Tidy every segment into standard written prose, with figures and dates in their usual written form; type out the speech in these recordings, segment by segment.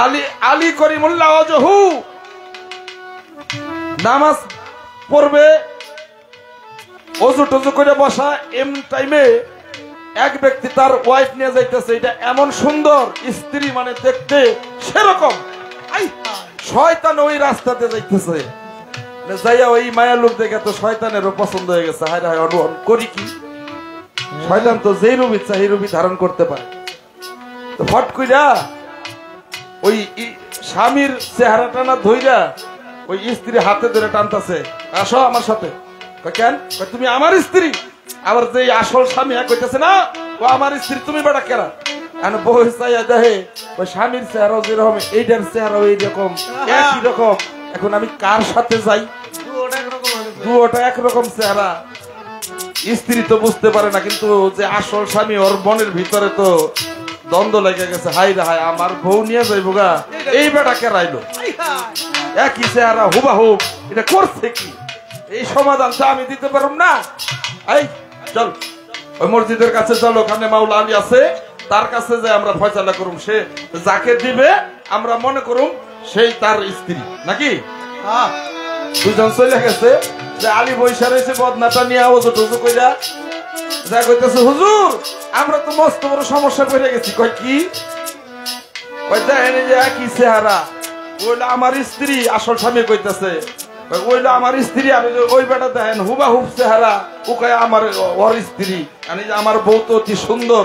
আলী আলী করিমুল্লাহ ওয়াজহু নামাজ পড়বে, অজু টজু করে বসা, এম টাইমে এক ব্যক্তি তার ওয়াইফ নিয়ে যাইতেছে। এটা এমন সুন্দর স্ত্রী, মানে দেখতে সেরকম। শয়তান ওই রাস্তাতে যাইতেছে, যাইয়া ওই মায়া লোক দেখে তো শয়তানেরও পছন্দ হয়ে গেছে। হায় হায়, অনুসরণ করি কি? শয়তান তো যেই রূপ ইচ্ছা সেই রূপই ধারণ করতে পারে। তো ফট কইরা ওই স্বামীর চেহারাটা না ধইরা ওই স্ত্রী হাতে ধরে টানতেছে, আসো আমার সাথে। কেন? তুমি আমার স্ত্রী। আবার যে আসল স্বামী কইতেছে না ও আমার স্ত্রী, তুমি বেটা কেরা? বউ চাইয়া দেখে ওই স্বামীর চেহারাও যেরকম এইটার চেহারাও এইরকম, একই রকম। এখন আমি কার সাথে যাই? দুটা একরকম চেহারা। স্ত্রী তো বুঝতে পারে না, কিন্তু যে আসল স্বামী ওর মনের ভিতরে তো দ্বন্দ্ব লেগে গেছে। হাই রে হাই, আমার বউ নিয়ে যাইব গা, এই বেটা কেরাইলো, একই চেহারা হুবাহুব, এটা করছে কি? এই সমাধানটা আমি দিতে পারুম না। এই চল ওই মসজিদের কাছে চলো, ওখানে মাওলা আলী আছে, তার কাছে যে আমরা ফয়সালা করুম। সে যাকে দিবে আমরা মনে করুম সেই তার স্ত্রী নাকি। দুজন চলে গেছে, যে আলী বৈশা রয়েছে বদনাটা নিয়ে ওজু টজু কইরা যা কইতেছে, হুজুর আমরা তো মস্ত বড় সমস্যা পড়ে গেছি। কয় কি? কই দেখেন যে একই চেহারা, ওইটা আমার স্ত্রী। আসল স্বামী কইতেছে ওইটা আমার স্ত্রী। আমি ওই বেটা দেখেন হুবাহুব চেহারা, ও কয় আমার ওর স্ত্রী। আমার বউ তো অতি সুন্দর।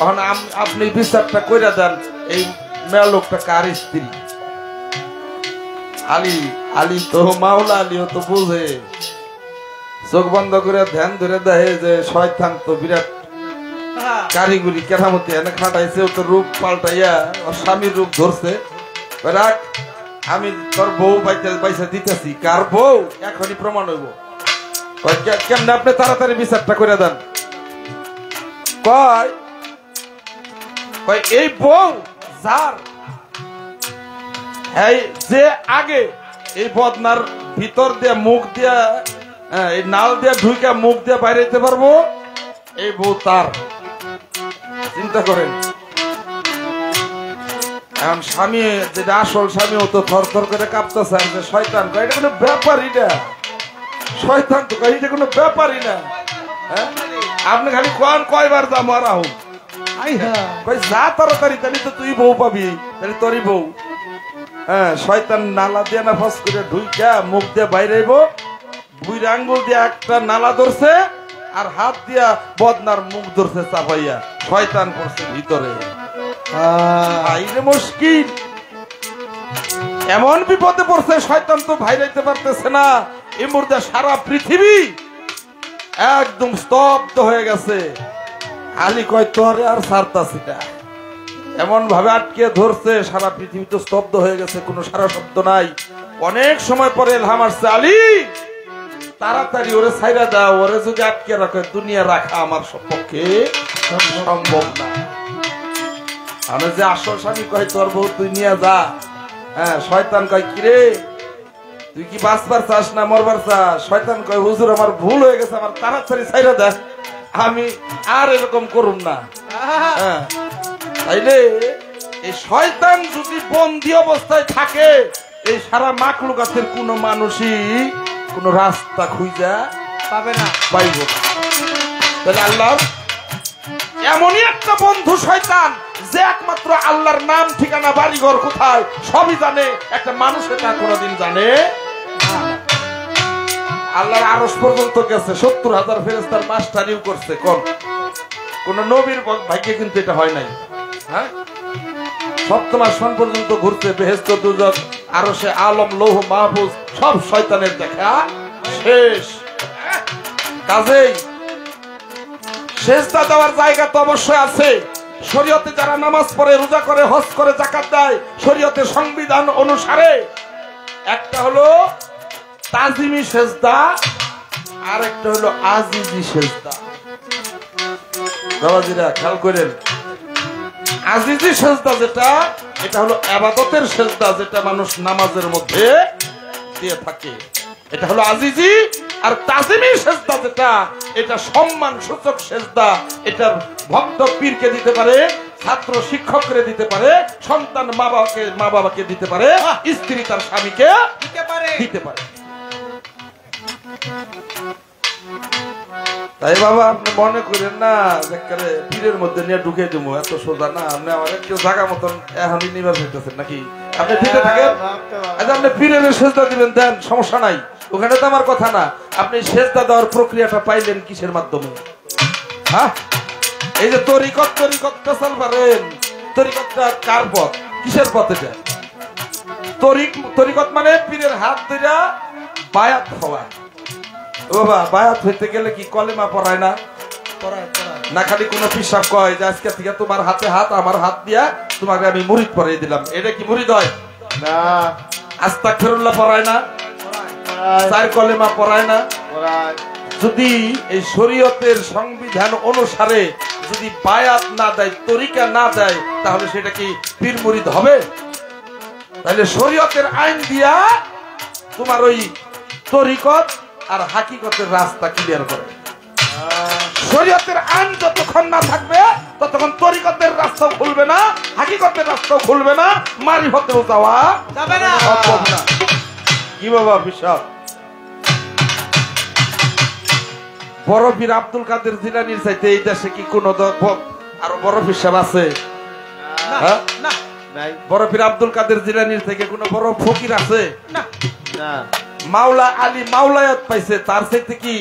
এখন আপনি বিচারটা কইরা দেন, এই মেয়ে লোকটা কার স্ত্রী? আলী আলী তো মাওলা আলীও তো বুঝে, চোখ বন্ধ করে ধ্যান ধরে দেখে যে শয়তান তো বিরাট কারিগরি কেরামতি এনে খাটাইছে। ও তো রূপ পাল্টাইয়া ওর স্বামীর রূপ ধরছে। রাখ, আমি তোর বউ পয়সা দিতেছি। কার বউ? এখনই প্রমাণ হইব। কেমনে? আপনি তাড়াতাড়ি বিচারটা করে দেন। কয় এই বউ যার, যে আগে এই বদনার ভিতর দিয়ে মুখ দিয়া, এই নাল দিয়া ঢুইকা মুখ দিয়ে বাইরে যেতে পারবো, এই বউ তার। চিন্তা করেন। এখন স্বামী যেটা আসল স্বামী, ও তো থর থর করে কাঁপতেছে। যে শয়তান কয় এটা কোনো ব্যাপারই না। শয়তান তো কয় এটা কোনো ব্যাপারই না। হ্যাঁ, আপনি খালি কোন কয়বার যা মারা হোক, কই যা তাড়াতাড়ি, তাহলে তো তুই বউ পাবি, তাহলে তোরই বউ। হ্যাঁ, শয়তান নালা দিয়ে না ফস করে ঢুইকা মুখ দিয়ে বাইরেইব। দুই আঙ্গুল দিয়ে একটা নালা ধরছে, আর হাত দিয়া বদনার মুখ ধরছে চাপাইয়া। শয়তান করছে ভিতরে। মুশকিল, এমন বিপদে পড়ছে শয়তান তো বাইরাইতে পারতেছে না। এই মুহূর্তে সারা পৃথিবী একদম স্তব্ধ হয়ে গেছে। আলী কয় তোরে আর ছাড়তাছি না। এমন ভাবে আটকে ধরছে, সারা পৃথিবী তো স্তব্ধ হয়ে গেছে, কোনো সারা শব্দ নাই। অনেক সময় পরে এলহাম আসছে, আলী তাড়াতাড়ি ওরে ছাইরা দাও, ওরে যদি আটকে রাখে দুনিয়া রাখা আমার পক্ষে সম্ভব না। আমি যে আসল স্বামী কয় তোর বউ তুই নিয়ে যা। হ্যাঁ, শয়তান কয় কিরে তুই কি বাঁচবার চাস না মরবার চাস? শয়তান কয় হুজুর আমার ভুল হয়ে গেছে, আমার তাড়াতাড়ি ছাইরা দেখ, আমি আর এরকম করুম না। হ্যাঁ, তাইলে এই শয়তান যদি বন্দী অবস্থায় থাকে, এই সারা মাখলুকাতের কোন মানুষই কোন রাস্তা খুঁজা পাবে না, পাইব না। তাহলে আল্লাহ এমনই একটা বন্ধু শয়তান, যে একমাত্র আল্লাহর নাম ঠিকানা বাড়িঘর কোথায় সবই জানে, একটা মানুষ এটা কোনদিন জানে। আল্লাহর আরশ পর্যন্ত গেছে, ৭০,০০০ ফেরেশতার মাস্টারিও করছে। কোন নবীর ভাগ্যে কিন্তু এটা হয় নাই। হ্যাঁ, সপ্তম আসমান পর্যন্ত ঘুরতে, বেহেশত দুজক আরশে আলম লৌহ মাহফুজ সব শয়তানের দেখা শেষ। কাজেই সেজদা দেওয়ার জায়গা তো অবশ্যই আছে। শরীয়তে যারা নামাজ পড়ে, রোজা করে, হজ করে, যাকাত দেয়, শরীয়তের সংবিধান অনুসারে একটা হলো তাজিমি সেজদা, আর একটা হলো আজিজি সেজদা। বাবাজিরা খেয়াল করেন, আজিজি সেজদা যেটা, এটা হলো ইবাদতের সেজদা, যেটা মানুষ নামাজের মধ্যে দিয়ে থাকে, এটা হলো আজিজি। আর তাজিমি সেজদা যেটা, এটা সম্মান সূচক সেজদা। এটা ভক্ত পীরকে দিতে পারে, ছাত্র শিক্ষককে দিতে পারে, সন্তান মা বাবাকে দিতে পারে, স্ত্রী তার স্বামীকে দিতে পারে। তাই বাবা আপনি মনে করেন না পীরের মধ্যে নিয়ে ঢুকে দেবো, এত সোজা না। আপনি আমার একটু জায়গা মতন এখনই নিবাস হইতেছেন নাকি? আপনি দিতে থাকেন, আপনি পীরের সেজদা দিবেন, দেন, সমস্যা নাই, ওখানে তো আমার কথা না। আপনি সেজদা দেওয়ার প্রক্রিয়াটা পাইলেন কিসের মাধ্যমে? হ্যাঁ, এই যে তরিকতটা চালবারেন, তরিকতটা কার পথ, কিসের পথ? এটা তরিকত মানে পীরের হাত ধরে বায়াত হওয়া। বাবা বায়াত হইতে গেলে কি কলেমা পড়ায় না? না খালি কোন পিসাব কয় যে আজকে থেকে তোমার হাতে হাত, আমার হাত দিয়া তোমাকে আমি মুরিদ পরাই দিলাম, এটা কি মুরিদ হয় না? আস্তাগফিরুল্লাহ পড়ায় না? চার কলেমা পড়ায় না? যদি এই শরীয়তের সংবিধান অনুসারে যদি বায়াত না দেয়, তরিকা না দেয়, তাহলে সেটা কি পীর মুরিদ হবে? তাহলে শরীয়তের আইন দিয়া তোমার ওই তরিকত আর হাকিকতের রাস্তা ক্লিয়ার করে। শরীয়তের আইন যতক্ষণ না থাকবে ততক্ষণ তরিকতের রাস্তাও খুলবে না, হাকিকতের রাস্তাও খুলবে না, মারিফতেও যাওয়া যাবে না। কি বাবা বিশাল বড় পীর আব্দুল কাদের জিলানীর চাইতে এই দেশে কি কোন আরো বড় পীর সাহেব আছে? বড় পীর আব্দুল কাদের জিলানীর থেকে কোন বড় ফকির আছে? মাওলা আলী মাওলায়াত পাইছে, তার চাইতে কি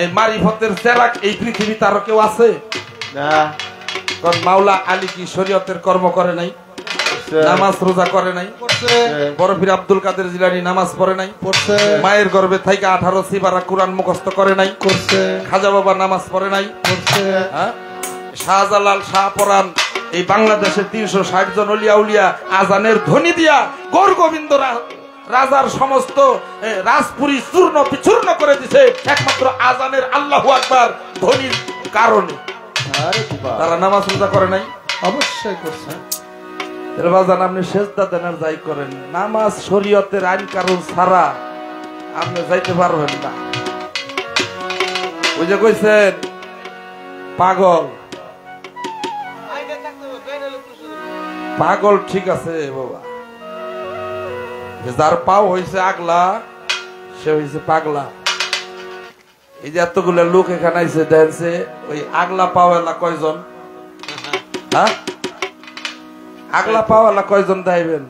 এই মারিফতের চেরাক এই পৃথিবীতে আরো কেউ আছে? কারণ মাওলা আলী কি শরীয়তের কর্ম করে নাই? নামাজ রোজা করে নাই? বড় পীর আব্দুল কাদের জিলানী নামাজ পড়ে নাই? মায়ের গর্ভে থেকে 18 সিবারা কোরআন মুখস্থ করে নাই? খাজা বাবা নামাজ পড়ে নাই? শাহজালাল শাহপরান এই বাংলাদেশের 360 জন ওলিয়া উলিয়া আজানের ধ্বনি দিয়া গৌর গোবিন্দ রাজার সমস্ত রাজপুরী চূর্ণ বিচূর্ণ করে দিছে একমাত্র আজানের আল্লাহু আকবার ধ্বনির কারণে। তারা নামাজ রোজা করে নাই? অবশ্যই করছে। আপনি সেজদা দেন আর যাই করেন, নামাজ শরীয়তের আইন কারণ ছাড়া আপনি যাইতে পারবেন না। ওই যে কইছেন পাগল, পাগল ঠিক আছে বাবা, যার পাও হয়েছে আগলা সে হয়েছে পাগলা। এই যে এতগুলো লোক এখানে আইছে দেখছে, ওই আগলা পাওয়ালা কয়জন? হ্যাঁ, আগলা পাওয়ালা কয়জন দেবেন?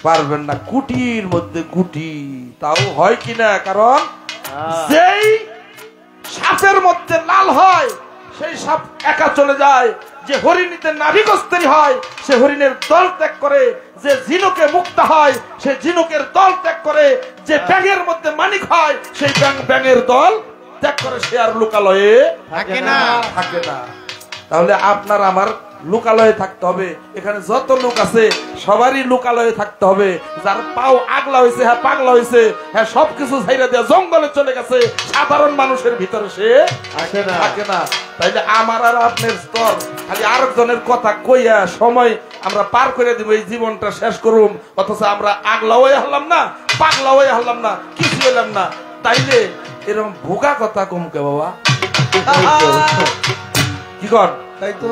পারবেন না, কুটির মধ্যে কুটি। তাও হয় কিনা, কারণ যেই সাপের মধ্যে লাল হয় সেই সাপ একা চলে যায়, যে হরিণীতে নাভিগস্তরি হয় সে হরিণের দল ত্যাগ করে, যে ঝিনুকে মুক্ত হয় সে ঝিনুকের দল ত্যাগ করে, যে ব্যাঙের মধ্যে মানিক হয় সেই ব্যাঙের দল ত্যাগ করে, সে আর লোকালয়ে থাকে না। তাহলে আপনার আমার লোকালয়ে থাকতে হবে। এখানে যত লোক আছে সবারই লোকালয়ে থাকতে হবে। যার পাও আগলা হয়েছে, হ্যাঁ পাগলা হয়েছে, হ্যাঁ সবকিছু ছাইরা দিয়ে জঙ্গলে চলে গেছে, সাধারণ মানুষের ভিতরে সে থাকে না। তাইলে আমার আর আপনার স্তর খালি আরেকজনের কথা কইয়া সময় আমরা পার করে দিব, এই জীবনটা শেষ করুম, অথচ আমরা আগলা হয়ে হলাম না, পাগলা হয়ে হলাম না, কিছু হলাম না। তাইলে এরকম ভোগা কথা কমকে বাবা, কি কর? তাই তো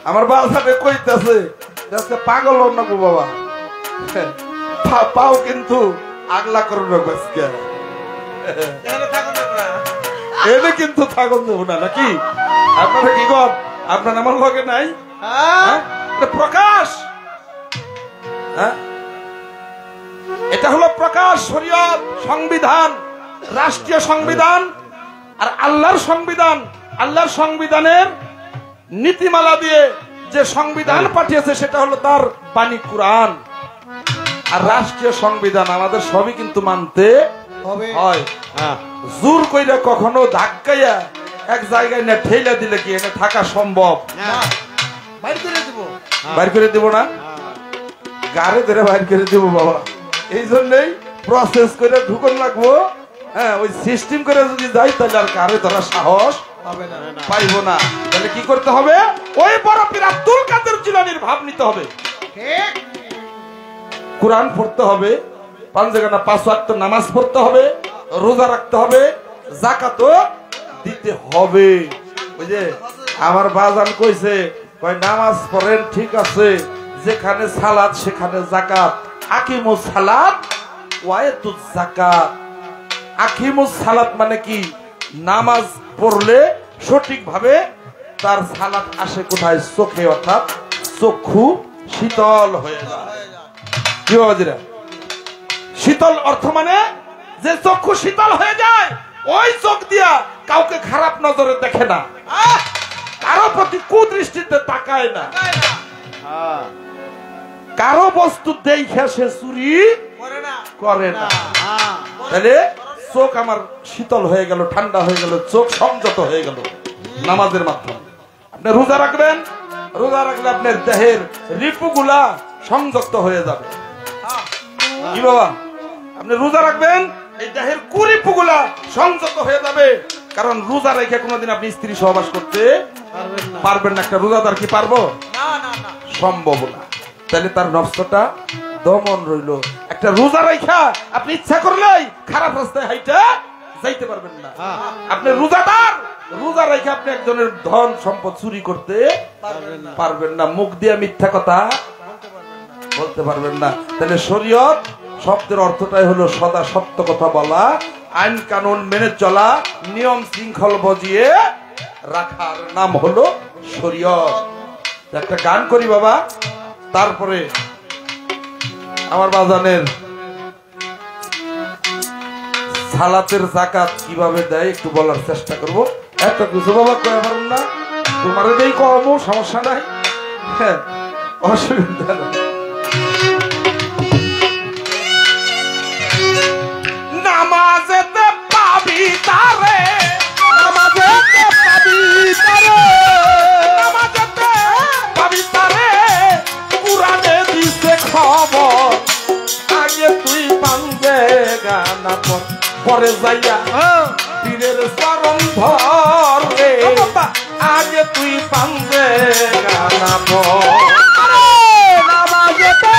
আমার বাসাতে কইতেছে পাগল না গো বাবা, পাও কিন্তু আগলা করবে, এনে কিন্তু থাকুন দেবো না নাকি? আপনারা কি কর? আপনার আমার লগে নাই প্রকাশ, এটা হলো প্রকাশ শরীয়ত, সংবিধান, রাষ্ট্রীয় সংবিধান আর আল্লাহর সংবিধান। আল্লাহর সংবিধানের নীতিমালা দিয়ে যে সংবিধান পাঠিয়েছে সেটা হলো তার বাণী কুরআন। আর রাষ্ট্রীয় সংবিধান আমাদের সবই কিন্তু মানতে হয়। জোর কইরা কখনো ধাক্কাইয়া এক জায়গায় না ঠেলা দিলে কি এনে থাকা সম্ভব? বাইর করে দিব না, গাড়ি ধরে বাইর করে দিব বাবা। এই জন্যই প্রসেস করে ঢুকন লাগবো। হ্যাঁ, ওই সিস্টেম করে যদি যাই তাহলে আর গাড়ি ধরার সাহস পাইব না। তাহলে কি করতে হবে? ওই বড় পীর আব্দুল কাদের জিলানীর ভাব নিতে হবে, কোরআন পড়তে হবে, পাঞ্জেগানা 5 ওয়াক্ত নামাজ পড়তে হবে, রোজা রাখতে হবে, যাকাতও দিতে হবে। ওই যে আমার বাজান কইছে, কয় নামাজ পড়েন ঠিক আছে, যেখানে সালাত সেখানে যাকাত। আকিমুস সালাত ওয়াতুজ যাকাত। আকিমুস সালাত মানে কি? নামাজ পড়লে সঠিকভাবে তার সালাত আসে কোথায়? চোখে, অর্থাৎ চক্ষু শীতল হয়ে যায়। কি বাবাজিরা? শীতল অর্থ মানে যে চক্ষু শীতল হয়ে যায়, ওই চোখ দিয়া কাউকে খারাপ নজরে দেখে না, কারো প্রতি কুদৃষ্টিতে তাকায় না, কারো বস্তু দেখে সে চুরি করে না। তাহলে চোখ আমার শীতল হয়ে গেল, ঠান্ডা হয়ে গেল, চোখ সংযত হয়ে গেল নামাজের মাধ্যমে। আপনি রোজা রাখবেন, রোজা রাখলে আপনার দেহের রিপুগুলা সংযত হয়ে যাবে। কি বাবা? আপনি রোজা রাখবেন, এই দেহের কুরিপুগুলা সংযত হয়ে যাবে। কারণ রোজা রেখে কোনোদিন আপনি স্ত্রী সহবাস করতে পারবেন না। একটা রোজাদার কি পারবো? সম্ভব না। তাহলে তার নফসটা দমন রইল। একটা রোজা রাখা আপনি ইচ্ছা করলেই খারাপ রাস্তায় হাইটা যাইতে পারবেন না। আপনি রোজাদার, রোজা রেখে আপনি একজনের ধন সম্পদ চুরি করতে পারবেন না, মুখ দিয়ে মিথ্যা কথা বলতে পারবেন না। তাহলে শরীয়ত শব্দের অর্থটাই হলো সদা সত্য কথা বলা, আইন কানুন মেনে চলা, নিয়ম শৃঙ্খল বজিয়ে রাখার নাম হলো শরীয়ত। একটা গান করি বাবা, তারপরে আমার বাজানের সালাতের যাকাত কিভাবে দেয় একটু বলার চেষ্টা করব। এত কিছু বাবা কয়ে পারেন না, তোমার এই কমও সমস্যা নাই, হ্যাঁ অসুবিধা নেই। নামাজেতে পাবি তারে, নামাজেতে পাবি তারে, নামাজেতে পাবি তারে, কুরআনে দিছে খবর, আগে তুই পাঞ্জে গানা পরে যাইয়া পীরের চরণ ধর রে, আগে তুই পাঞ্জে গানা পর। নামাজেতে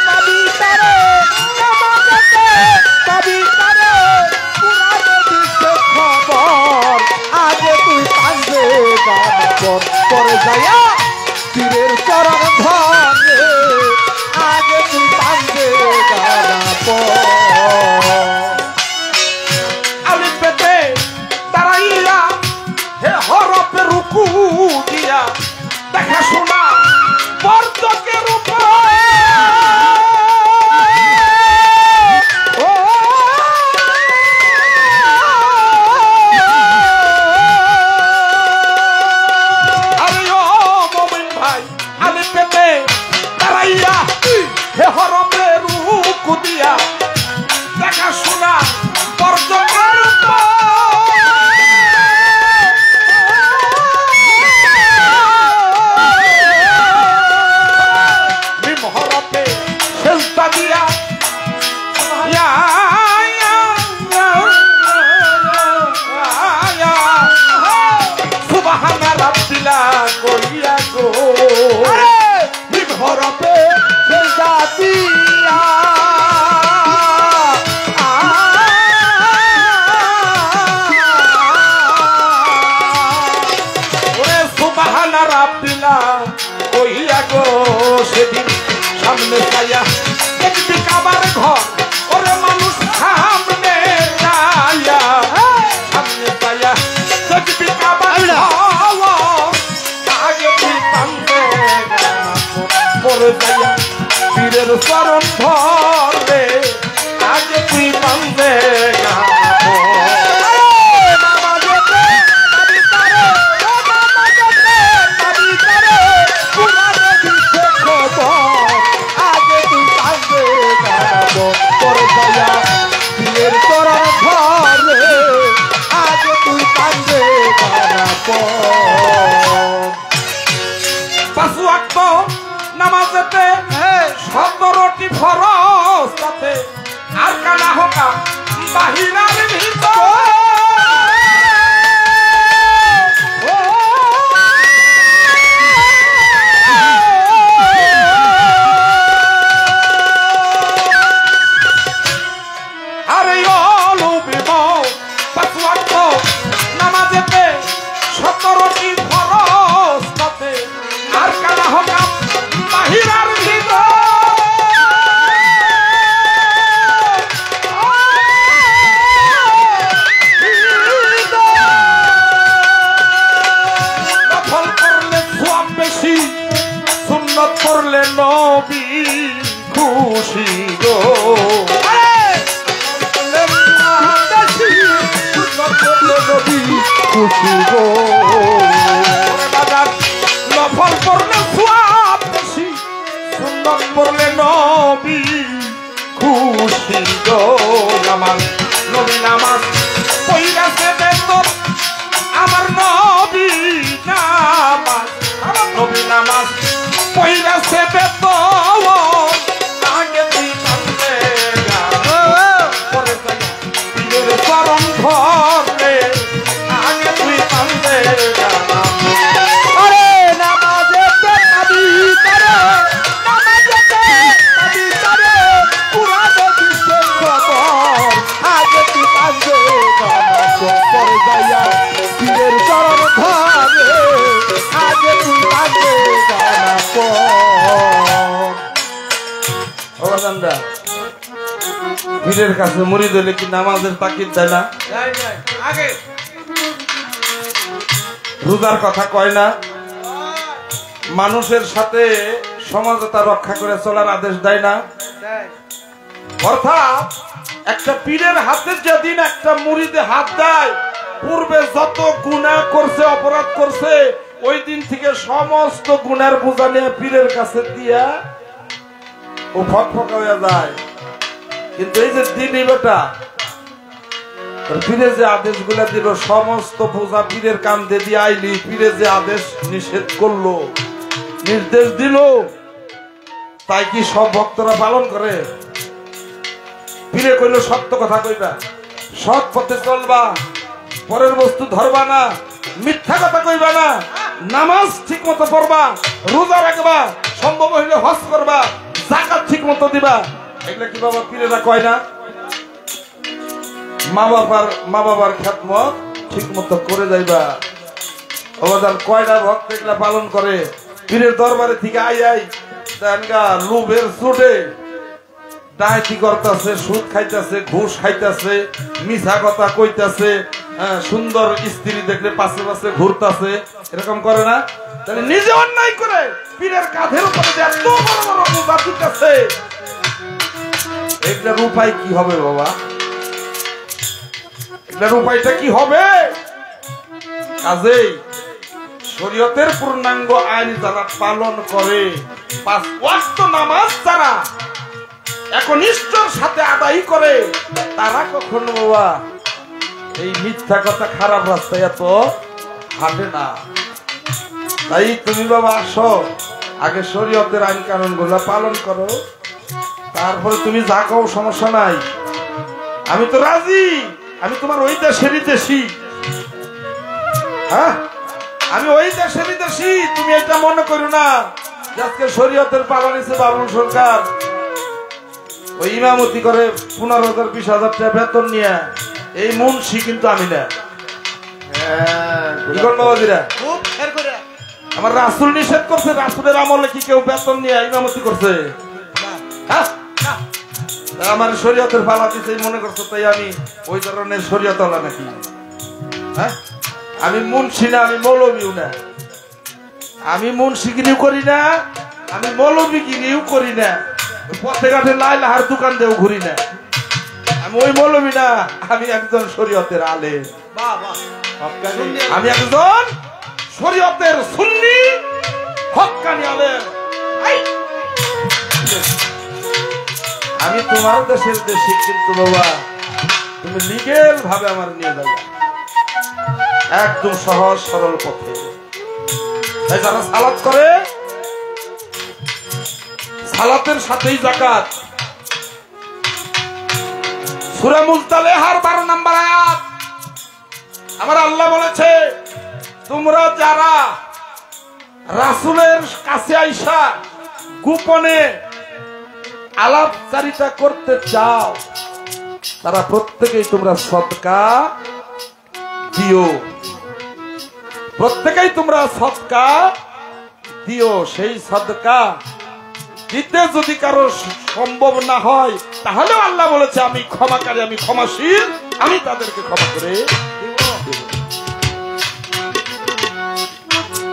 পাবি তারে, নামাজেতে পাবি তারে, কুরআনে দিছে খবর, আগে তুই পাঞ্জে গানা পরে যাইয়া পীরের চরণ ধর রে, আগে তুই পাঞ্জে গানা পর। আলি পেতে দাঁড়াইয়া হে হরফে রুকু দিয়া দেখা শোনা বর্তকের উপরে, আরে ও মোমিন ভাই, আলি পেতে দাঁড়াইয়া হে হরফে রুকু দিয়া দেখা শোনা বর্তকের উপরে, সেদিন সামনে ছায়া দেখবি কাবার ঘর, ওরে মানুষ সামনে ছায়া, সামনে ছায়া দেখবি কাবার ঘর, আগে তুই পাঞ্জে গানা পরে যাইয়া পীরের চরণ ধর রে, আগে তুই পাঞ্জে গানা পর। নামাজেতে 17টি ফরজ, তাতে আর কানা হোকা বাহিরার ভিতর, হীরার ভিতর নফল করলে সওয়াব বেশি, সুন্নত করলে নবী খুশি গো। খুশি গো নফল পড়লে সওয়াব বেশি, সুন্নত পড়লে নবী খুশি গো। আমার নবী নামাজ পইরাছে বেতন, আমার নবী নামাজ, আমার নবী নামাজ পইরাছে বেতন। আগে তুই কান্দে পরে পীরের চরণ ধরে, আগে তুই কান্দে আরে নামাজেতে নবী করে, নামাজেতে নবী করে, কুরআনে দিছে খবর। আগে তুই কান্দে নামাজ পড়ে যাইয়া পীরের চরণ ধরে, আগে তুই কান্দে নামাজ পড়। ও বান্দা, পীরের কাছে মুরিদ হলে কি নামাজের তাকিদ দেয় না? আগে রোজার কথা কয় না? মানুষের সাথে সমাজতা রক্ষা করে চলার আদেশ দেয় না? অর্থাৎ একটা পীরের হাতে যেদিন একটা মুরিদে হাত দেয়, পূর্বে যত গুনাহ করছে, অপরাধ করছে, ওই দিন থেকে সমস্ত গুনার বোঝা নিয়ে পীরের কাছে দিয়া ও ফকফকা হয়ে যায়। কিন্তু এই যে দিনই বেটা পীরে যে আদেশ গুলা দিল, সমস্ত বোঝা পীরের কান্দে দিয়ে আইলি, পীরে যে আদেশ নিষেধ করলো, নির্দেশ দিল, তাই কি সব ভক্তরা পালন করে? পীরে কইল সত্য কথা কইবা, সৎ পথে চলবা, পরের বস্তু ধরবা না, মিথ্যা কথা কইবা না, নামাজ ঠিক মতো পড়বা, রোজা রাখবা, সম্ভব হইলে হজ করবা, যাকাত ঠিক মতো দিবা। এগুলা কি বাবা পীরেরা কয় না? মা বাবার খেদমত ঠিক মতো করে যাইবা। অবদান কয়টা ভক্ত এগুলা পালন করে? পীরের দরবারে থেকে আই লোভের চোটে ডাকাতি করতেছে, সুদ খাইতেছে, ঘুষ খাইতেছে, মিছা কথা কইতাছে, সুন্দর স্ত্রী দেখলে পাশে পাশে ঘুরতেছে, এরকম করে না? তাহলে নিজে অন্যায় করে পীরের কাঁধের উপরে এত বড় বড় বোঝা দিতেছে, এগুলার উপায় কি হবে বাবা? এগুলার উপায়টা কি হবে? কাজেই শরীয়তের পূর্ণাঙ্গ আইন যারা পালন করে, 5 ওয়াক্ত নামাজ যারা একনিষ্ঠর সাথে আদায় করে, তারা কখনো বাবা এই মিথ্যা কথা, খারাপ রাস্তায় এত হাঁটে না। তাই তুমি বাবা আসো, আগে শরীয়তের আইন কানুন গুলা পালন করো, তারপরে তুমি যা কও সমস্যা নাই, আমি তো রাজি। আমি তোমার ওই দেশেরই দেশি, হ্যাঁ আমি ওই দেশেরই দেশি। তুমি এটা মনে করো না আজকে শরীয়তের পালন হিসেবে বাবুল সরকার ওই ইমামতি করে 15,000 20,000 টাকা বেতন নিয়ে, এই মুন্সি কিন্তু আমি না। আমার রাসূল নিষেধ করছে, রাসূলের আমলে কি কেউ বেতন নিয়ে ইমামতি করছে? আমার শরীয়তের পালা দিছে মনে করছো, তাই আমি ওই ধরনের শরীয়তওয়ালা নাকি? হ্যাঁ, আমি মুন্সি না, আমি মৌলবীও না। আমি মুন্সিগিরিও করি না, আমি মৌলবীগিরিও করি না, পথে ঘাটে লাইলাহার দোকান দেও ঘুরি না। আমি ওই মৌলবী না, আমি একজন শরীয়তের আলেম। আমি একজন শরীয়তের সুন্নি হক্কানি আলেম। আমি তোমার দেশের দেশি, কিন্তু বাবা তুমি লিগেল ভাবে আমার নিয়ে যাবে একদম সহজ সরল পথে। তাই যারা সালাত করে, সালাতের সাথেই যাকাত। সূরা মুজদালেহার 12 নম্বর আয়াত আমার আল্লাহ বলেছে, তোমরা যারা রাসূলের কাছে আইসা গোপনে আলাপচারিতা করতে চাও, তারা প্রত্যেকেই তোমরা সদকা দিও, প্রত্যেকেই তোমরা সদকা দিও। সেই সদকা দিতে যদি কারো সম্ভব না হয় তাহলেও আল্লাহ বলেছে আমি ক্ষমাকারী, আমি ক্ষমাশীল, আমি তাদেরকে ক্ষমা করে দেব।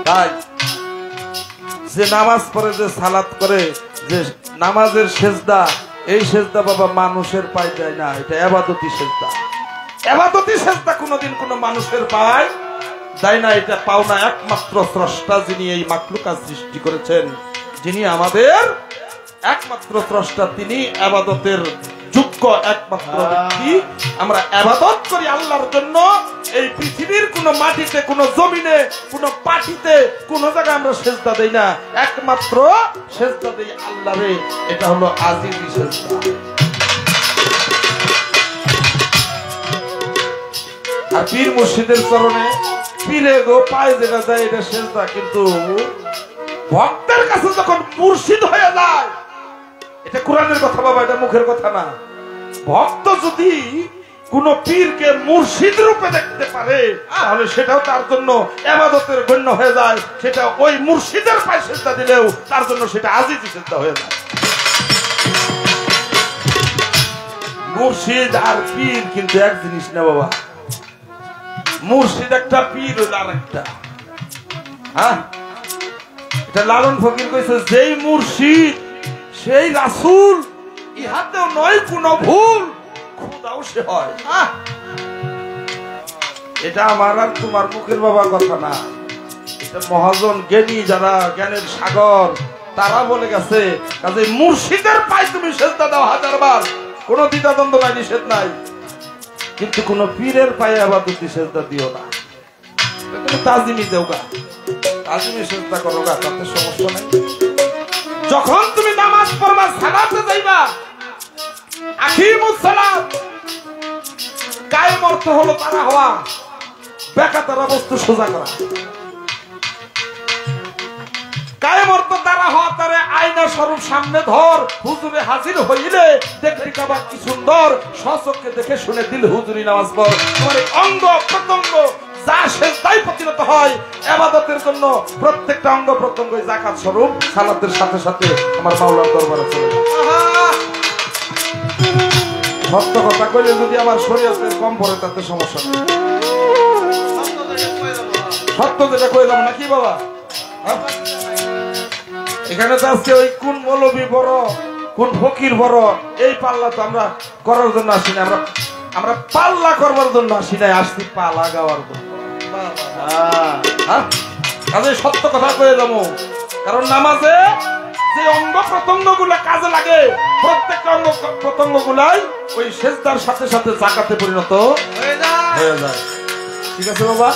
তাই যে নামাজ পড়ে, যে সালাত করে, যে নামাজের সেজদা, এই সেজদা বাবা মানুষের পায় যায় না, এটা ইবাদতি সেজদা। ইবাদতি সেজদা কোনোদিন কোনো মানুষের পায় যায় না, এটা পাওনা একমাত্র স্রষ্টা, যিনি এই মাখলুকাত সৃষ্টি করেছেন, যিনি আমাদের একমাত্র স্রষ্টা, তিনি ইবাদতের যোগ্য একমাত্র ব্যক্তি। আমরা ইবাদত করি আল্লাহর জন্য। এই পৃথিবীর কোন মাটিতে, কোন জমিনে, কোন পাটিতে, কোন জায়গায় আমরা সেজদা দেই না, একমাত্র সেজদা দেই আল্লাহরে। এটা হলো আজিজি সেজদা। আর পীর মুর্শিদের চরণে পীরে গো পায় যেটা যায় এটা সেজদা। কিন্তু ভক্তের কাছে যখন মুর্শিদ হয়ে যায়, এটা কোরআনের কথা বাবা, এটা মুখের কথা না। ভক্ত যদি কোন পীরকে মুর্শিদ রূপে দেখতে পারে তাহলে সেটাও তার জন্য ইবাদতের গণ্য হয়ে যায়। সেটা ওই মুর্শিদের পায়ে সেজদা দিলেও তার জন্য সেটা আজিজি সেজদা হয়ে যায়। মুর্শিদ আর পীর কিন্তু এক জিনিস না বাবা। মুর্শিদ একটা, পীর হইল আরেকটা। হ্যাঁ, এটা লালন ফকির কইছে, যেই মুর্শিদ সেই রাসূল, ইহাতেও নয় কোনো ভুল, খোদাও সে হয়। এটা আমার আর তোমার মুখের বাবা কথা না, এটা মহাজন জ্ঞানী, যারা জ্ঞানের সাগর, তারা বলে গেছে। কাজে মুর্শিদের পায়ে তুমি সেজদা দাও 1000 বার, কোনো দ্বিধাদ্বন্দ্ব নাই, নিষেধ নাই। কিন্তু কোন পীরের পায়ে ইবাদতি সেজদা দিও না। তুমি তাজিমি দেও গা, তাজিমি সেজদা করো গা, তাতে সমস্যা নাই। যখন তুমি নামাজ পড়বা, সালাতে যাইবা, আকিমুস সালাত, কায়েম অর্থ হলো তারা হওয়া, বেকাতারা বস্তু সোজা করা। কায়েম অর্থ তারা হওয়া, তারে আয়না স্বরূপ সামনে ধর, হুজুরে হাজির হইলে দেখবি কাবা কি সুন্দর, স্বচক্ষে দেখে শুনে দিল হুজুরি নামাজ পড়। তোমার অঙ্গ প্রত্যঙ্গ যা সেজদায় পরিণত হয় ইবাদতের জন্য, প্রত্যেকটা অঙ্গ প্রত্যঙ্গ যাকাত স্বরূপ সালাতের সাথে সাথে আমার মাওলার দরবারে চলে যায়। সত্য কথা কইলে যদি আমার শরীয়তের কম পড়ে তাতে সমস্যা নেই, সত্য যেটা কই যাব নাকি বাবা। এখানে তো আজকে ওই কোন মৌলবী বড়, কোন ফকির বড়, এই পাল্লা তো আমরা করার জন্য আসি না। আমরা পাল্লা করবার জন্য আসি না, আসছি পালা গাওয়ার জন্য। সত্য কথা কয়ে যাবো, কারণ নামাজে যে অঙ্গ প্রত্যঙ্গ গুলা কাজে লাগে, প্রত্যেকটা অঙ্গ প্রত্যঙ্গ গুলাই ওই সেজদার সাথে সাথে যাকাতে পরিণত হয়ে যায়। ঠিক আছে বাবা,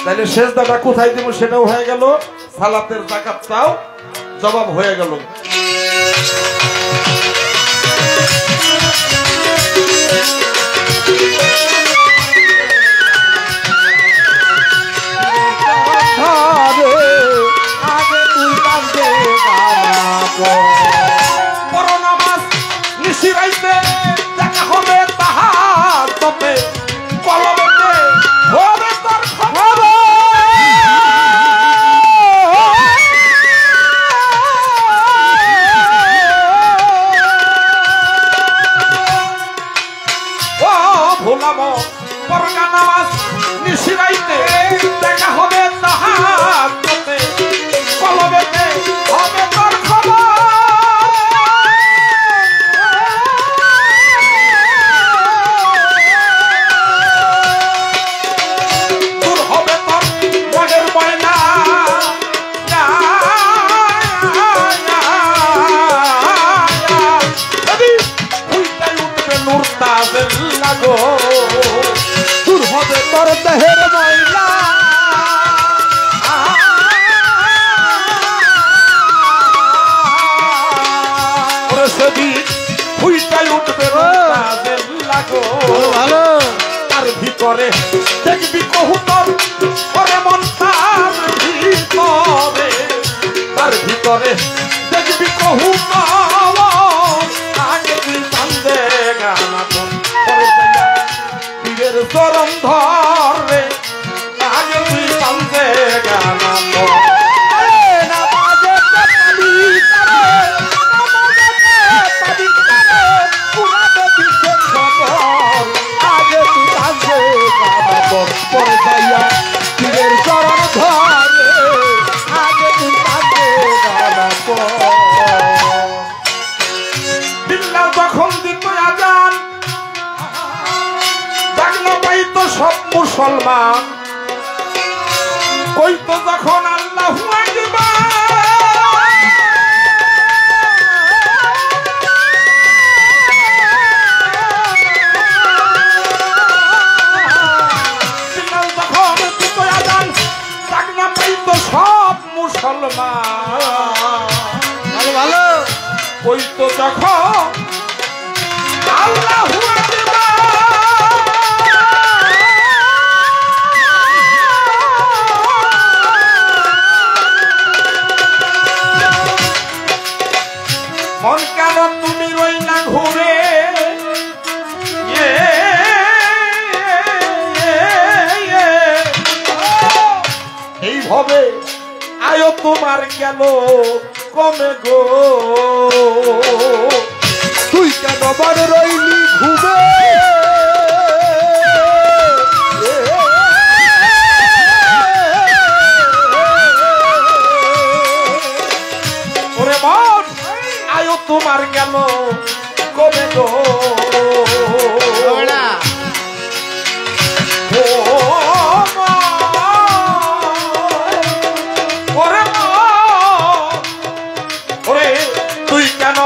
তাইলে সেজদাটা কোথায় দিব সেটাও হয়ে গেল, সালাতের যাকাতটাও জবাব হয়ে গেল। বড় নামাজ নিশিরাইতে দেখা হবে তাহার তবে, কলমেতে হবে তার খবর। ও ভোলাম পরগা নামাজ নিশিরাইতে দেখা হবে তাহার তবে, কলমেতে হবে তার খবর। দূর হবে তোর মনের ময়না, উঠবে নূর তাজের লাগো, দূর হবে তোর দেহের ময়না। তার ভিতরে দেখবি কহুতর করে মন, তার ভিতরে, তার ভিতরে দেখবি কহুতর, আগে তুই কান্দে গানা পীরের চরণ ধরে, আগে তুই কান্দে গানা। মুসলমান কইতো যখন আল্লাহু আকবার সব মুসলমান ভালো ভালো ওই তো যখন আল্লাহু মন কেন তুমি রইলা ঘুরে এইভাবে আয়ো তোমার গেল কমে গো তুই কেন বার রইলি ঘুমে ওরে মন আয়ো তোমার গেল কমে গো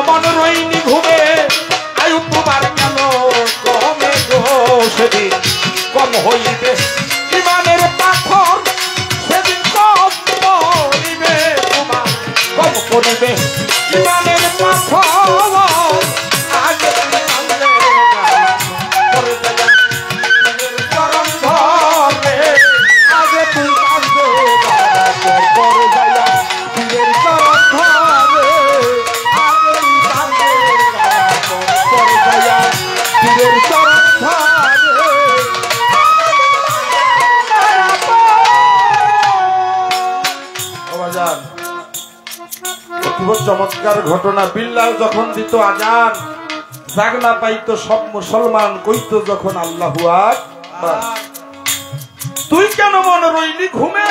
মন রইনি ঘুমে আয়ু তোমার কেন কমে গো সেদিন কম হইবে ইমানের পাথর সেদিন কম করিবে তোমার কম করিবে ইমানের পাথর আগে চরম ধরে আগে তুই কাঁদবে পরে যাইয়া পীরের চরম ধরে চমৎকার ঘটনা বিল্লাল যখন দিত আজান জাগনা পাইতো সব মুসলমান কইতো যখন আল্লাহু আকবার তুই কেন মন রইলি ঘুমে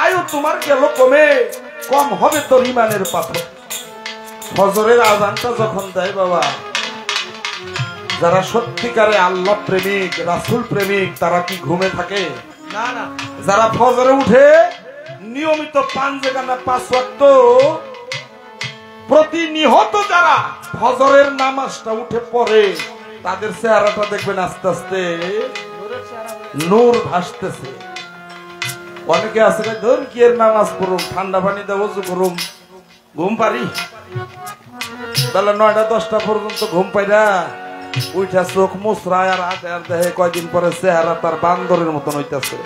আয়ু তোমার গেল কমে কম হবে তোর ইমানের পাথর ফজরের আজানটা যখন দেয় বাবা যারা সত্যিকারে আল্লাহ প্রেমিক রাসূল প্রেমিক তারা কি ঘুমে থাকে না না যারা ফজরে উঠে নিয়মিত 5 জায়গা 5 ওয়াক্ত প্রতিনিয়ত যারা ফজরের নামাজটা উঠে পড়ে তাদের চেহারাটা দেখবেন আস্তে আস্তে নূর ভাসতেছে অনেকে আছে ধর কি এর নামাজ পড়ুম ঠান্ডা পানি দিয়ে ওযু করুম ঘুম পারি বেলা 9টা 10টা পর্যন্ত ঘুম পাইরা উঠা চোখ মুসরায় আর হাতে আর দেহে কয়দিন পরে চেহারা তার বান্দরের মতন হইতেছে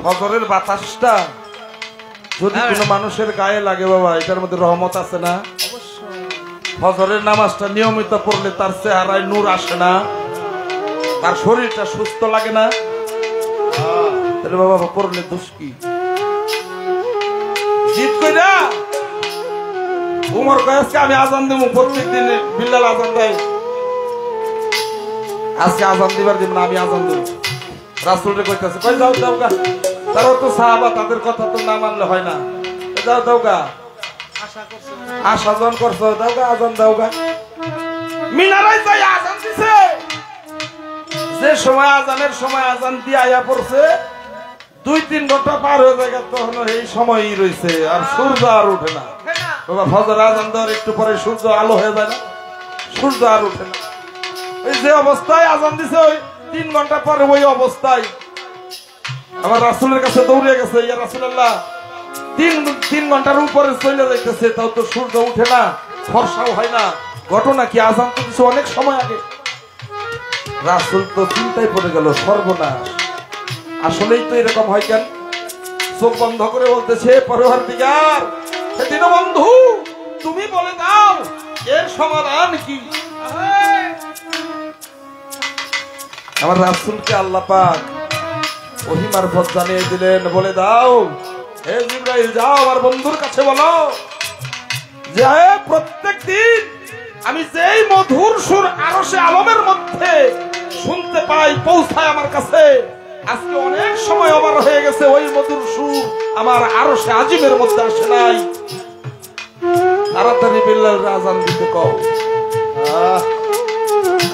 ফজরের বাতাসটা যদি কোনো মানুষের গায়ে লাগে বাবা এটার মধ্যে রহমত আছে না ফজরের নামাজটা নিয়মিত পড়লে তার চেহারায় নূর আসে না তার শরীরটা সুস্থ লাগে না তাহলে বাবা পড়লে দোষ কি জিদ কইরা উমর কয় আজকে আমি আজান দেব প্রত্যেকদিন বিল্লাল আজান দেয় আজকে আজান দিবার দিব না আমি আজান দেব রাসূলরে কইতাছে কই যাও যাও গা তারা তো সাহাবা তাদের কথা তো না মানলে হয় না যাও দাও গা আশা জন করছো দাও গা আজান দাও গা মিনারায় যাই আজান দিছে যে সময় আজানের সময় আজান দিয়ে আয়া পড়ছে 2-3 ঘন্টা পার হয়ে যায় তখন এই সময়ই রইছে আর সূর্য আর ওঠে না বাবা ফজর আজান দেওয়ার একটু পরে সূর্য আলো হয়ে যায় না সূর্য আর ওঠে না এই যে অবস্থায় আজান দিছে ওই 3 ঘন্টা পরে ওই অবস্থায় আমার রাসূলের কাছে দৌড়ে গেছে ইয়া রাসূলুল্লাহ 3 ঘন্টার উপরে চলে যাইতেছে তাও তো সূর্য উঠে না ফর্সাও হয় না ঘটনা কি আজান তো দিছে অনেক সময় আগে রাসূল তো চিন্তায় পড়ে গেল সর্বনাশ আসলেই তো এরকম হয় কেন চোখ বন্ধ করে বলতেছে পরওয়ারদিগার হে দীনবন্ধু তুমি বলে দাও এর সমাধান কি আমার রাসূলকে আল্লাহ পাক ওহী মারফত জানিয়ে দিলেন বলে দাও হে জিবরাইল যাও আমার বন্ধুর কাছে বলো যে প্রত্যেকদিন আমি যেই মধুর সুর আরশে আলমের মধ্যে শুনতে পাই পৌঁছায় আমার কাছে আজকে অনেক সময় ওভার হয়ে গেছে ওই মধুর সুর আমার আরশে আজিমের মধ্যে আসে নাই তাড়াতাড়ি বিল্লাল আযান দিতে কও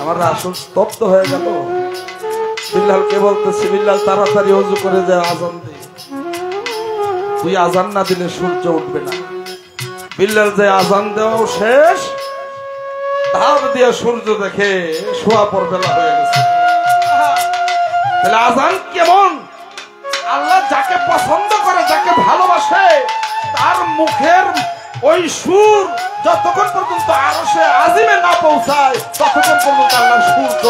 আমার আসল স্তব্ধ হয়ে গেল। বিল্লালকে বলতেছি, বিল্লাল তাড়াতাড়ি ওযু করে যায়, আজান দে। তুই আজান না দিলে সূর্য উঠবে না। বিল্লাল যে আজান দেওয়াও শেষ, ধাপ দিয়ে সূর্য দেখে শোয়া পর বেলা হয়ে গেছে। তাহলে আজান কেমন? আল্লাহ যাকে পছন্দ করে, যাকে ভালোবাসে, তার মুখের ওই সুর যতক্ষণ পর্যন্ত আরশে আজিমে না পৌঁছায় ততক্ষণ পর্যন্ত আল্লাহর সূর্য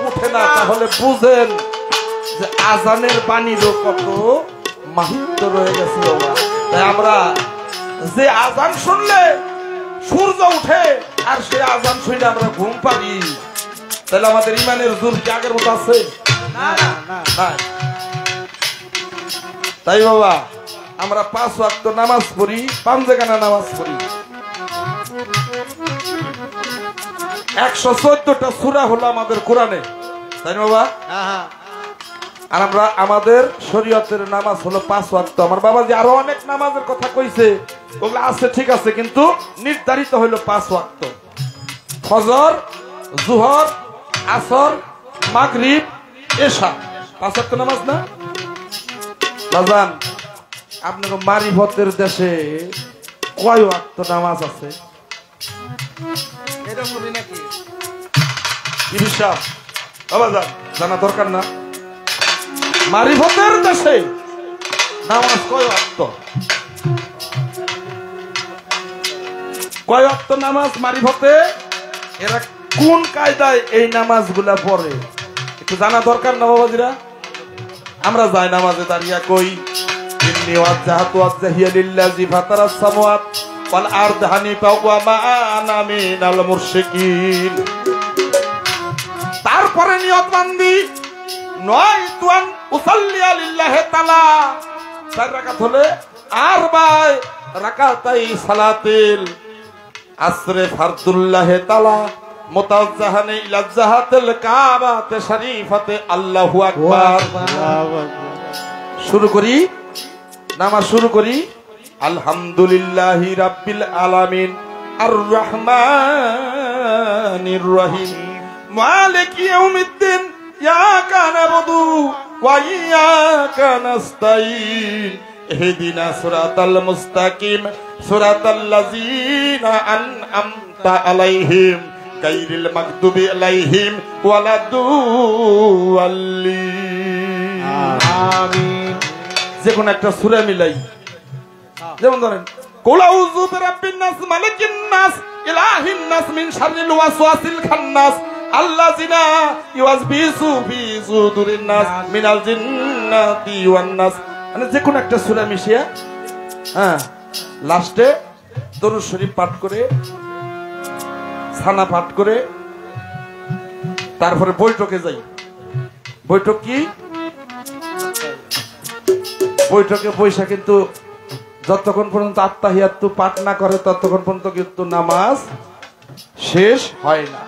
উঠে না। তাহলে বুঝেন যে আজানের বাণীরও কত মাহিত্য রয়ে গেছে বাবা। তাই আমরা যে আজান শুনলে সূর্য উঠে আর সে আজান শুনলে আমরা ঘুম পারি, তাহলে আমাদের ইমানের জোর কি আগের মতো আছে? না না না নাই। তাই বাবা আমরা 5 ওয়াক্ত নামাজ পড়ি, 5 জায়গানা নামাজ পড়ি। 114টা সূরা হলো আমাদের কোরআনে, তাই না বাবা? হ্যাঁ আর আমরা আমাদের শরীয়তের নামাজ হলো 5 ওয়াক্ত। আমার বাবা যে আরো অনেক নামাজের কথা কইছে, ওগুলো আছে ঠিক আছে, কিন্তু নির্ধারিত হলো 5 ওয়াক্ত। ফজর, জোহর, আসর, মাগরিব, এশা, 5 ওয়াক্ত নামাজ না? বাজান আপনার মারিফতের দেশে কয় ওয়াক্ত নামাজ আছে? এটা বলি নাকি কি বিশ্বাস বাবাজান জানা দরকার না? মারিফতের দেশে নামাজ কয় ওয়াক্ত? কয় ওয়াক্ত নামাজ মারিফতে? এরা কোন কায়দায় এই নামাজগুলা পড়ে একটু জানা দরকার না বাবাজিরা? আমরা যাই নামাজে দাঁড়িয়ে কই ইন্নী ওয়াজ্জাহতু ওয়াজহিয়া লিল্লাযী ফাতারাস সামাওয়াত ওয়াল আরদ হানিফা ওয়া মা আনা মিনাল মুশরিকিন। তারপরে নিয়ত বান্ধি নয়তুন উসাল্লিয়া লিল্লাহি তাআলা, 4 রাকাত হলে আরবাই রাকাতাই সালাতিল আসরে ফারদুল্লাহি তাআলা মুতাওয়াজ্জাহানি ইলা জাহাতিল কাবাতে শরীফাতে আল্লাহু আকবার। শুরু করি নামাজ, শুরু করি আলহামদুলিল্লাহি রাব্বিল আলামিন আর রহমানির রহিম মালিকি ইয়াউমিদ্দিন ইয়াকা নাবুদু ওয়া ইয়াকা নাস্তাইন ইহদিনাস সিরাতাল মুস্তাকিম সিরাতাল লাযিনা আন'আমতা আলাইহিম গায়রিল মাগদুবি আলাইহিম ওয়ালাদ-দাল্লিন। আমিন। যে কোন একটা সূরা মিলাই, যেমন ধরেন কুল আউযু বিরাব্বিন নাস মালিকিন নাস ইলাহিন নাস মিন শাররিল ওয়াসওয়াসিল খান্নাস আল্লাযিনা ইউওয়াসবিসু ফি সুদুরিন নাস মিনাল জিন্নাতি ওয়ান নাস। মানে যে কোন একটা সূরা মিশিয়া লাস্টে দরুদ শরীফ পাঠ করে, ছানা পাঠ করে, তারপরে বৈঠকে যাই। বৈঠক কি? বৈঠকে বৈশা কিন্তু যতক্ষণ পর্যন্ত আত্তাহিয়াতু পাঠ না করে ততক্ষণ পর্যন্ত কিন্তু নামাজ শেষ হয় না।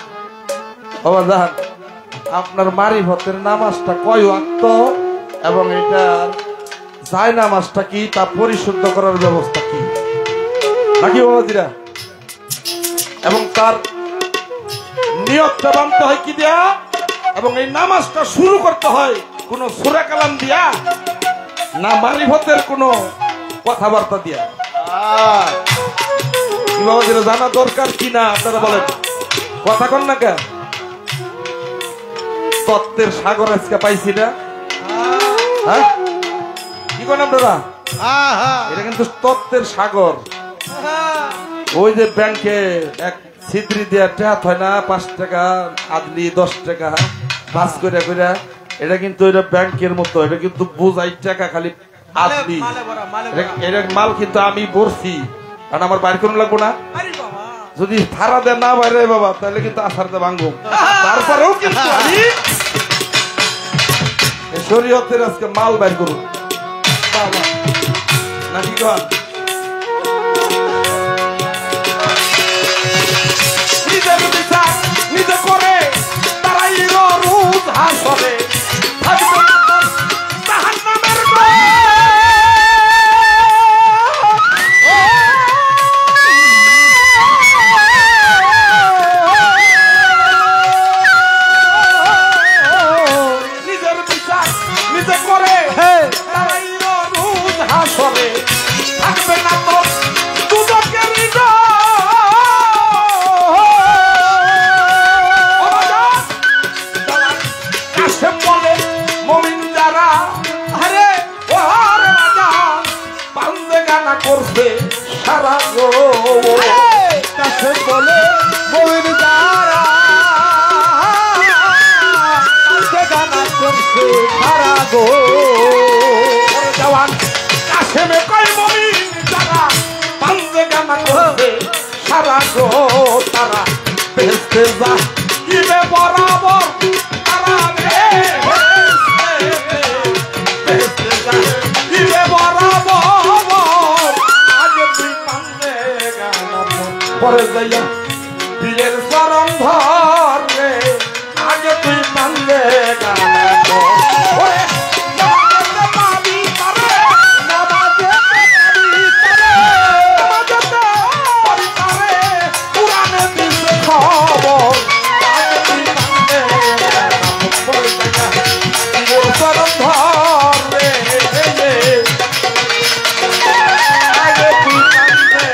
বাবাজান আপনার মারিফতের নামাজটা কয় ওয়াক্ত এবং এটার যায় নামাজটা কি, তা পরিশুদ্ধ করার ব্যবস্থা কি নাকি বাবাজিরা? এবং তার নিয়তটা বানতে হয় কি দিয়া, এবং এই নামাজটা শুরু করতে হয় কোন সূরা কালাম দিয়া না মারিফতের কোন কথাবার্তা দিয়া? কি বাবাজিরা জানা দরকার কিনা আপনারা বলেন, কথা কন না কেন? তত্ত্বের সাগর আজকে পাইছি না, হ্যাঁ কি করেন আপনারা? এটা কিন্তু তত্ত্বের সাগর। ওই যে ব্যাংকে এক ছিদ্রি দেওয়ার টাকা হয় না, 5 টাকা আদলি 10 টাকা পাস করে করে, এটা কিন্তু এটা ব্যাংকের মতো, এটা কিন্তু বোঝাই টাকা খালি আদলি। এটা মাল কিন্তু আমি বলছি, কারণ আমার বাইর করে লাগবো না। যদি থারা দেয় না বাইরে বাবা, তাহলে কিন্তু আসারতে ভাঙবো। তারপরেও কিন্তু আমি শরীয়তের আজকে মাল বাইর করুন নাকি কন? নিজের বিচার নিজে করে তারাই রোজ হাসবে জাহান্নামের যে করে তারাই রোজ হাসরে থাকবে না তো দুদকের কাছে বলে মমিন যারা আরে ওরে রাজা পান্দে গানা করছে সারা গো কাছে বলে মমিন যারা গানা করছে সারা গো জওয়ান কাশেমে কয় মমিন যারা পান্দে গানা করছে সারা গো তারা বেহেশতে যা ইবে বরাবর তারা বেহেশতে যা ইবে বরাবর আগে তুই পান্দে গানা পরে যাইয়া পীরের চরণ ধর রে আগে তুই পান্দে গানা ওরে নামাজে পাবি তারে নামাজে পাবি তারে পুরাণে দিছে খবর আগে তুই পান্দে গানা পরে যাইয়া পীরের চরণ ধর রে আগে তুই পান্দে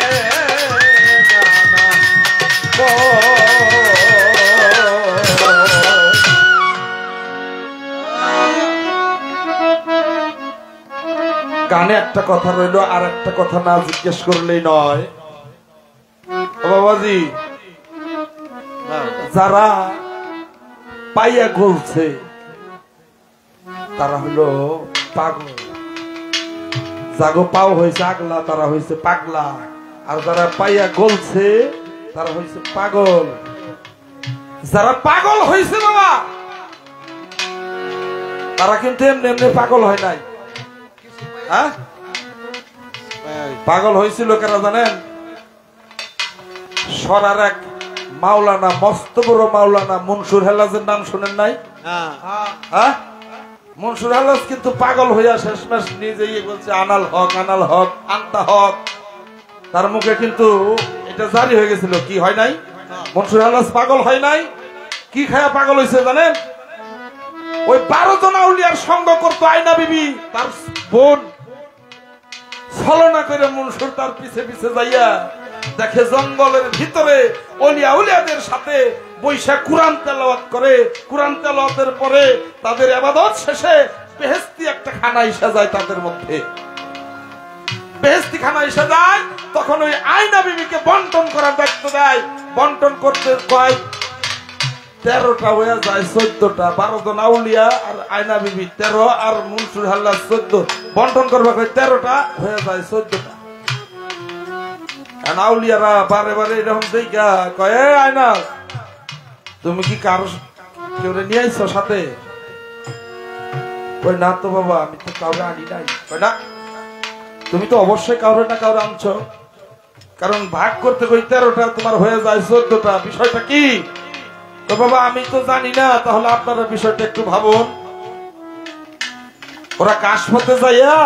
গানে একটা কথা রইল আর একটা কথা না জিজ্ঞেস করলেই নয় ও বাবাজি যারা পাইয়া গলছে তারা হলো পাগল জাগো পাও হয়েছে আগলা তারা হয়েছে পাগলা আর যারা পাইয়া গলছে তারা হয়েছে পাগল যারা পাগল হয়েছে বাবা তারা কিন্তু এমনি এমনি পাগল হয় নাই হ্যাঁ পাগল হয়েছিল কারা জানেন সরার এক মাওলানা মস্ত বড় মাওলানা মনসুর হেলাজের নাম শুনেন নাই হ্যাঁ মনসুর হেলাজ কিন্তু পাগল হইয়া শেষমেশ নিজেই বলছে আনাল হক আনতা হক তার মুখে কিন্তু এটা জারি হয়ে গেছিল কি হয় নাই মনসুর হেলাজ পাগল হয় নাই কি খায়া পাগল হয়েছে জানেন ওই 12 জন আউলিয়ার সঙ্গ করতো আয়না বিবি তার বোন ছলনা করে মনসুর তার পিছে পিছে যাইয়া দেখে জঙ্গলের ভিতরে ওলিয়া উলিয়াদের সাথে বৈশা কুরআন তেলাওয়াত করে কুরআন তেলাওয়াতের পরে তাদের ইবাদত শেষে বেহেশতি একটা খানা এসে যায় তাদের মধ্যে বেহেশতি খানা এসে যায় তখন ওই আয়না বিবিকে বন্টন করার দায়িত্ব দেয় বন্টন করতে কয় 13টা হয়ে যায় 14টা 12 জন আউলিয়া আর আয়না বিবি 13 আর মনসুর হাল্লা 14 বন্টন করবে 13টা হয়ে যায় 14টা আউলিয়ারা বারে বারে এরকম দেখা কয় আয়না তুমি কি কারো কেউ নিয়ে আইছো সাথে কই না তো বাবা আমি তো কাউরে আনি নাই কই না তুমি তো অবশ্যই কাউরে না কাউরে আনছো কারণ ভাগ করতে কই 13টা তোমার হয়ে যায় 14টা বিষয়টা কি তো বাবা আমি তো জানি না তাহলে আপনারা বিষয়টা একটু ভাবুন ওরা কাশপথে যাইয়া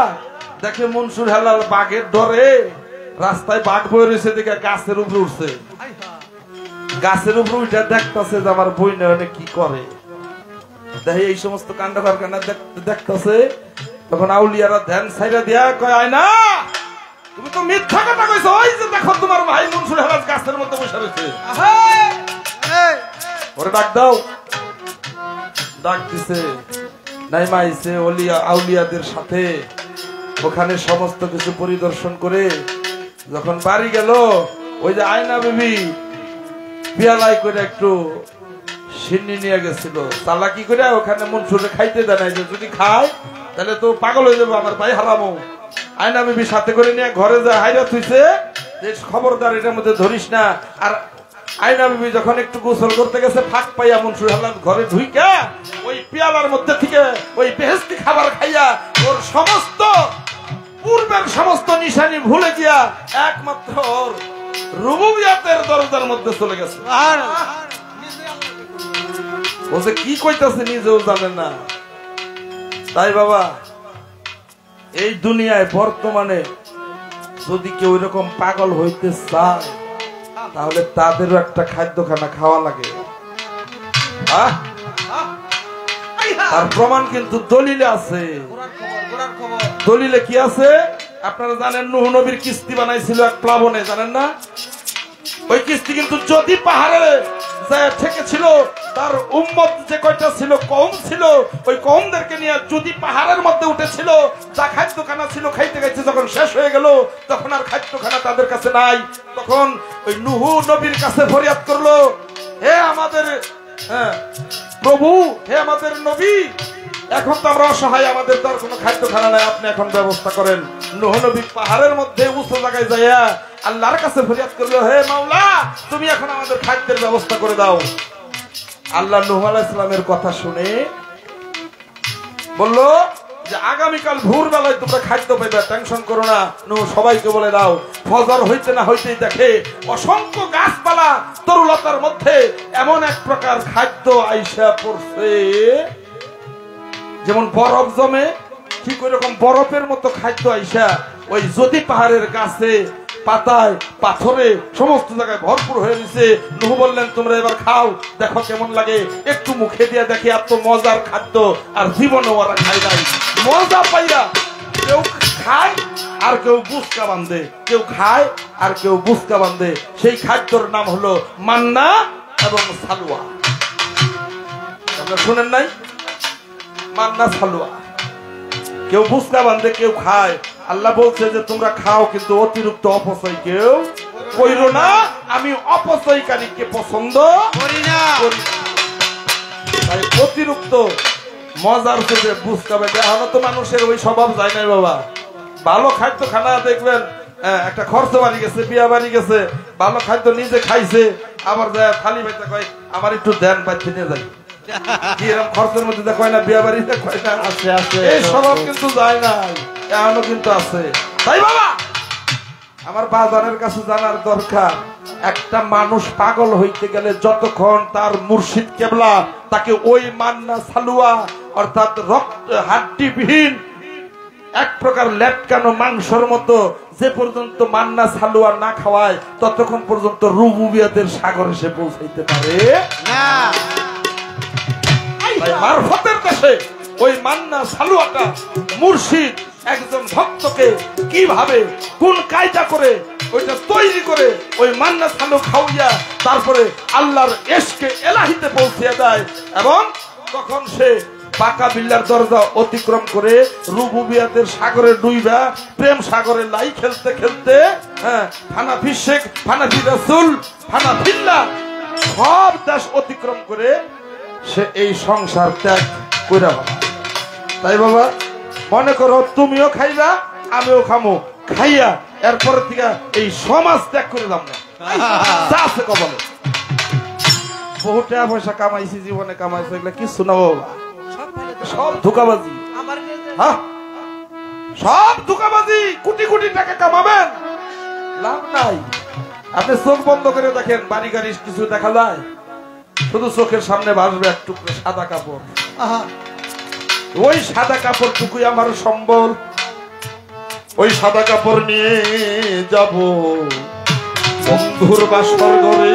দেখে মনসুর হেলাল বাঘের ডরে রাস্তায় বাঘ বয়ে রয়েছে দেখে গাছের উপরে উঠছে গাছের উপরে উঠে দেখতেছে যে আমার বই নয়নে কি করে দেখে এই সমস্ত কাণ্ড কারখানা দেখতেছে তখন আউলিয়ারা ধ্যান ছাইরা দিয়া কয় আয়না তুমি তো মিথ্যা কথা কইছো ওই যে দেখো তোমার ভাই মনসুর হেলাল গাছের মধ্যে বসে রয়েছে ওরে ডাক দাও ডাক দিছে নাইমা আইছে ওলিয়া আউলিয়াদের সাথে ওখানে সমস্ত কিছু পরিদর্শন করে যখন বাড়ি গেল ওই যে আয়না বিবি পিয়ালাই করে একটু সিন্নি নিয়ে গেছিল চালাকি করে ওখানে মনসুরে খাইতে দেয় নাই যে যদি খায় তাহলে তো পাগল হয়ে যাবো আমার ভাই হারামো আয়না বিবি সাথে করে নিয়ে ঘরে যায় হাইরা থুইছে যে খবরদার এটার মধ্যে ধরিস না আর আয়না বিবি যখন একটু গোসল করতে গেছে ফাঁক পাইয়া মনসুর হাল্লার ঘরে ঢুইকা ওই পিয়ালার মধ্যে থেকে ওই বেহেশতি খাবার খাইয়া ওর সমস্ত পূর্বের সমস্ত নিশানি ভুলে গিয়া একমাত্র ওর রুবুবিয়াতের দরজার মধ্যে চলে গেছে ও যে কি কইতাছে নিজেও জানে না তাই বাবা এই দুনিয়ায় বর্তমানে যদি কেউ এরকম পাগল হইতে চায় তাহলে তাদেরও একটা খাদ্যখানা খাওয়া লাগে তার প্রমাণ কিন্তু দলিলে আছে। দলিলে কি আছে আপনারা জানেন? নূহ নবীর কিস্তি বানাইছিল এক প্লাবনে, জানেন না? ওই কিস্তি কিন্তু যদি পাহাড়ে ঠেকেছিল, তার উম্মত যে কয়টা ছিল, কওম ছিল, ওই কওমদেরকে নিয়ে যদি পাহাড়ের মধ্যে উঠেছিল, যা খাদ্যখানা ছিল খাইতে খাইতে যখন শেষ হয়ে গেল, তখন আর খাদ্যখানা তাদের কাছে নাই। তখন ওই নূহ নবীর কাছে ফরিয়াদ করলো, হে আমাদের প্রভু, হে আমাদের নবী, এখন তো আমরা অসহায়, আমাদের তো আর কোনো খাদ্যখানা নাই, আপনি এখন ব্যবস্থা করেন। নূহ নবী পাহাড়ের মধ্যে উঁচু জায়গায় যাইয়া আল্লাহর কাছে ফরিয়াদ করলো, হে মাওলা, তুমি এখন আমাদের খাদ্যের ব্যবস্থা করে দাও। আল্লাহ নূহ আলাইহিস সালামের কথা শুনে বলল যে আগামীকাল ভোর বেলায় তোমরা খাদ্য পাইবে, টেনশন করো না। নূহ সবাইকে বলে দাও, ফজর হইতে না হইতেই দেখে অসংখ্য গাছপালা তরুলতার মধ্যে এমন এক প্রকার খাদ্য আইসা পড়ছে, যেমন বরফ জমে, ঠিক ওই রকম বরফের মতো খাদ্য আইসা ওই যদি পাহাড়ের গাছে, পাতায়, পাথরে, সমস্ত জায়গায় ভরপুর হয়ে গেছে। নূহ বললেন, তোমরা এবার খাও, দেখো কেমন লাগে। একটু মুখে দিয়ে দেখি, এত মজার খাদ্য আর জীবনে ওরা খাই নাই। মজা পাইয়া কেউ খায় আর কেউ বুসকা বান্ধে, কেউ খায় আর কেউ বুসকা বান্ধে। সেই খাদ্যর নাম হলো মান্না এবং সালওয়া। আপনারা শুনেন নাই? মান্না সালওয়া। কেউ বুসকা বান্ধে, কেউ খায়। আল্লাহ বলছে যে তোমরা খাও, কিন্তু অতিরিক্ত অপচয় কেউ কইরো না, আমি অপচয়কারীকে পছন্দ করি না। তাই অতিরিক্ত মজার চোখে বুসকা বান্ধে এখনো তো মানুষের ওই স্বভাব যায় নাই বাবা। ভালো খাদ্য খানা দেখবেন, একটা খরচ বাড়ি গেছে, বিয়া বাড়ি গেছে, ভালো খাদ্য নিজে খাইছে, আবার যায় থালি বাইতে কয় আমার একটু দেন, বাইতে নিয়ে যাই। এরকম খরচের মধ্যে দেখো না, বিয়া বাড়িতে আছে আছে, এই স্বভাব কিন্তু যায় নাই, এখনো কিন্তু আছে। তাই বাবা আমার বাজারের কাছে জানার দরকার, একটা মানুষ পাগল হইতে গেলে যতক্ষণ তার মুর্শিদ কেবলা তাকে ওই মান্না সালুয়া অর্থাৎ রক্ত হাড্ডিবিহীন এক প্রকার লেটকানো মাংসের মতো যে পর্যন্ত মান্না সালুয়া না খাওয়ায়, ততক্ষণ পর্যন্ত রুবুবিয়াতের সাগরে সে পৌঁছাইতে পারে না। মারফতের দেশে ওই মান্না সালুয়াটা মুর্শিদ একজন ভক্তকে কিভাবে কোন কায়দা করে ওইটা তৈরি করে ওই মান্না সালু খাওয়াইয়া তারপরে আল্লাহর ইশকে এলাহিতে পৌঁছে দেয়, এবং তখন সে পাকা বিল্লার দরজা অতিক্রম করে রুবুবিয়াতের সাগরে ডুইবা প্রেম সাগরে লাই খেলতে খেলতে, হানাফি শেখ, হানাফি রাসূল, হানাফিল্লাহ সব দেশ অতিক্রম করে সে এই সংসার ত্যাগ করে। তাই বাবা মনে করো তুমিও খাইবা, আমিও খামো, খাইয়া এরপর থেকে এই সমাজ ত্যাগ করে দাম না। বলো বহু টাকা পয়সা কামাইছি, জীবনে কামাইছি, এগুলা কিছু না বাবা, সব ধোঁকাবাজি। হ্যাঁ, সব ধোঁকাবাজি। কোটি কোটি টাকা কামাবেন, লাভ নাই। আপনি চোখ বন্ধ করে দেখেন, বাড়ি গাড়ি কিছু দেখা যায়? শুধু চোখের সামনে ভাসবে এক টুকরো সাদা কাপড়। ওই সাদা কাপড় টুকুই আমার সম্বল। ওই সাদা কাপড় নিয়ে যাব বন্ধুর বাসর ঘরে।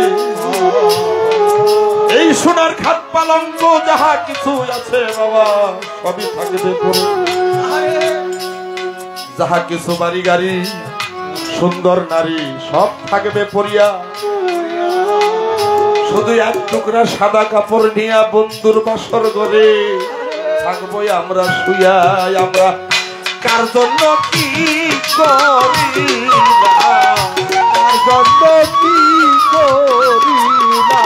এই সোনার খাট পালঙ্ক যাহা কিছু আছে বাবা, সবই থাকবে পরে। যাহা কিছু বাড়ি গাড়ি সুন্দর নারী সব থাকবে পরিয়া। শুধু এক টুকরা সাদা কাপড় নিয়ে বন্ধুর বাসর ঘরে থাকবো আমরা শুয়া। আমরা কার জন্য কি করি না, কার জন্য কি করি না,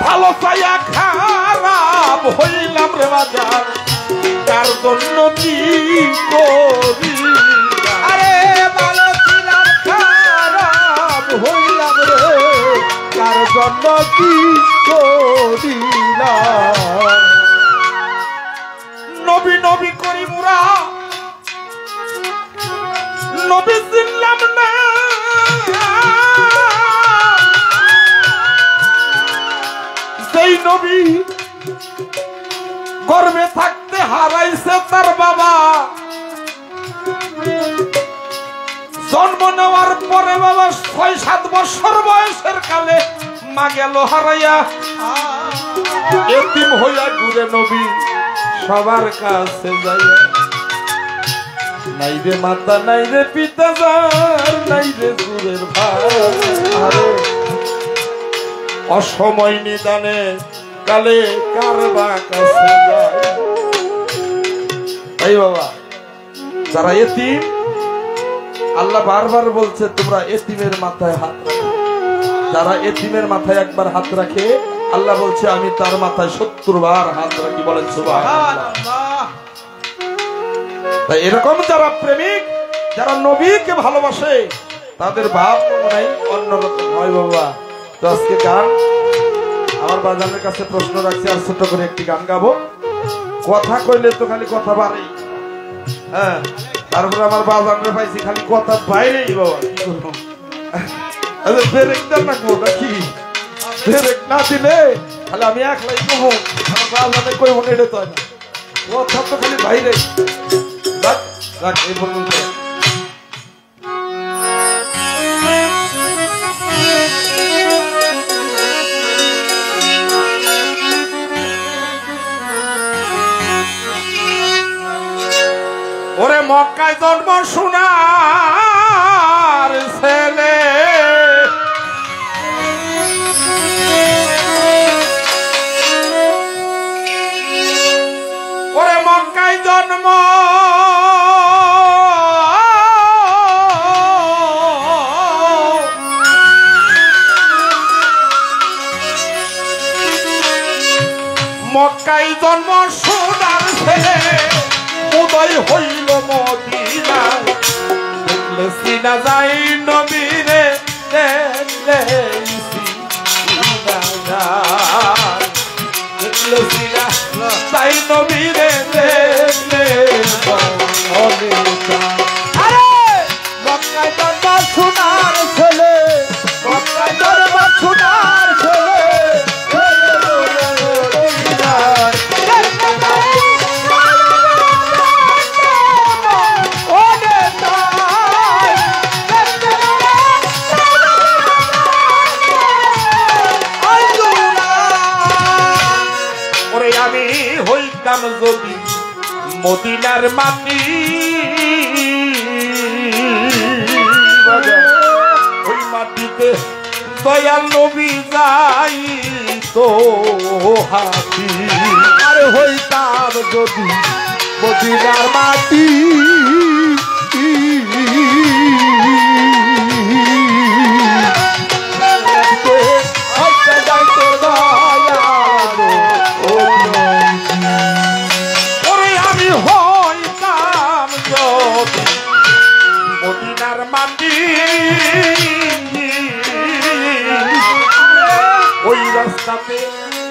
ভালো পাইয়া খারাপ হইলাম রে বাজার, কার জন্য কি করি না। আরে ভালো ছিলাম খারাপ হইলাম রে, কার জন্য কি করি না। নবী নবী করি মুরা, নবী চিনলাম না। সেই নবী গর্ভে থাকতে হারাইছে তার বাবা, জন্ম নেওয়ার পরে বাবা ৬-৭ বছর বয়সের কালে মা গেল হারাইয়া। এতিম হইয়া ঘুরে নবী সবার কাছে যাই নাই রে মাতা নাই রে পিতা যার নাই রে দূরের ভাই অসময় নিদানে কালে কারবা কাছে যায় এই বাবা যারা এতিম আল্লাহ বারবার বলছে তোমরা এতিমের মাথায় হাত রাখো যারা এতিমের মাথায় একবার হাত রাখে আল্লাহ বলছে আমি তার মাথায় 70 বার হাত রাখি বলেন সুবহানাল্লাহ তাই এরকম যারা প্রেমিক যারা নবীকে ভালোবাসে তাদের ভাব নাই অন্যরকম হয় বাবা তো আজকে গান আমার বাজানের কাছে প্রশ্ন রাখছি আর ছোট করে একটি গান গাবো কথা কইলে তো খালি কথা বাড়েই হ্যাঁ তারপরে আমার বাজানে পাইছি খালি কথা বাইরেই বাবা কি করবো ব্রেক দেন না কোটা কি ব্রেক না দিলে খালি আমি একলাই কমো আমার বাজানে কইব না এটা তো না কথা তো খালি বাইরে রাখ রাখ এই পর্যন্ত ওরে মক্কায় জন্ম সোনার ছেলে ওরে মক্কায় জন্ম মক্কায় জন্ম সোনার ছেলে উদয় হইল মদিনা দেখলে সিনা যাই নবীরে দেখলে দেখলে সিনা যাই নবীরে দেখলে মক্কায় জন্ম সোনার ছেলে মক্কায় জন্ম সোনার ছেলে যদি মদিনার মাটি ওই মাটিতে দয়াল নবী যাই তো হাতি আর হইতাম যদি মদিনার মাটি মদিনার মাটি ওই রাস্তাতে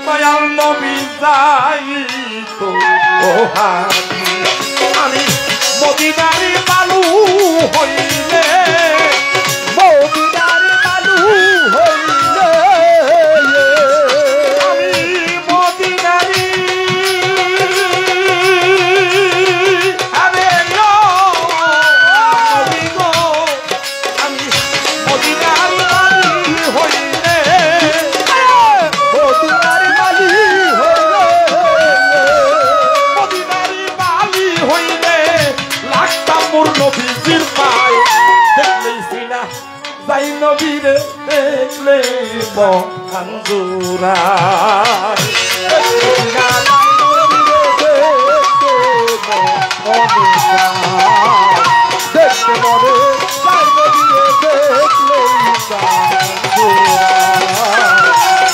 দয়াল নবী যাই তো হাতি আমি মদিনারি বালু হইলে মদিনার বালু হইলে আমি মদিনারি নবীজির পায় দেখলেই সিনা যাই নবীরে দেখলে মঞ্জুরা দেখতে মনে যাই নবীরে দেখলে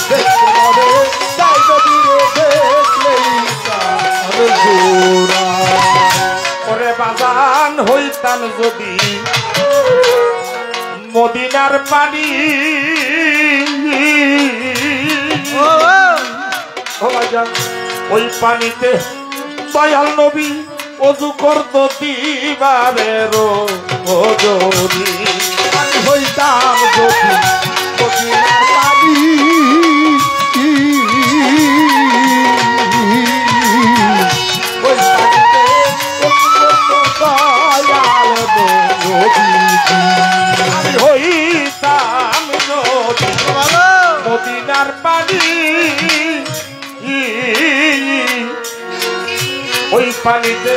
দেখতে মনে যাই নবীরে দেখলে ওরে বাজান হইতাম যদি মদিনার পানি ওই পানিতে দয়াল নবী অজু করত দিবারের যদি আমি হইতাম যদি মদিনার পানি ওই পানিতে আমি হইতাম যদি মদিনার পানি পানিতে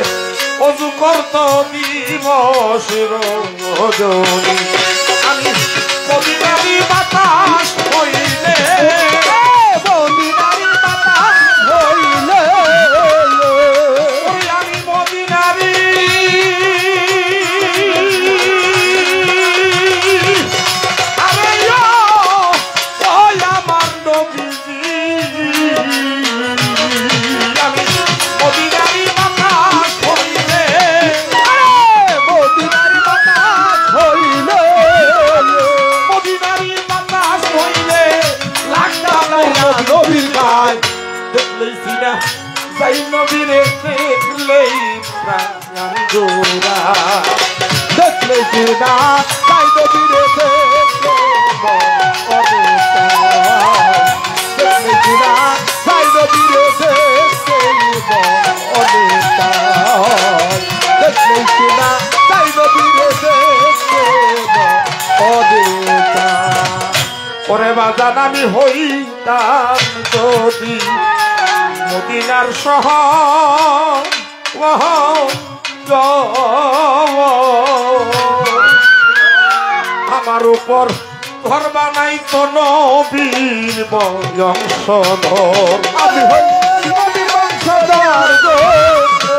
অজু করত দিবস রজনী আমি মদিনারি বাতাস হইলে মদিনারি বাতাস হইলে আমি মদিনারি আরে ওই আমার নবীজি আমি মদিনারি বাতাস হইলে মদিনারি বাতাস হইলে মদিনারি বাতাস হইলে লাগটা লাইলা নবীর গায় দেখলেই সিনা যাই নবীরে দেখলেই প্রাণ জোড়া দেখলে সিনা তাই নবীরে দেখলে সিনা তাই নবীরে দেখলে সিনা তাই নবীরে ওরে বাজান আমি হইতাম যদি মদিনার শহর আমার উপর ঘর বানাই তো নবীর বংশধর আমি হই নবীর বংশধর গো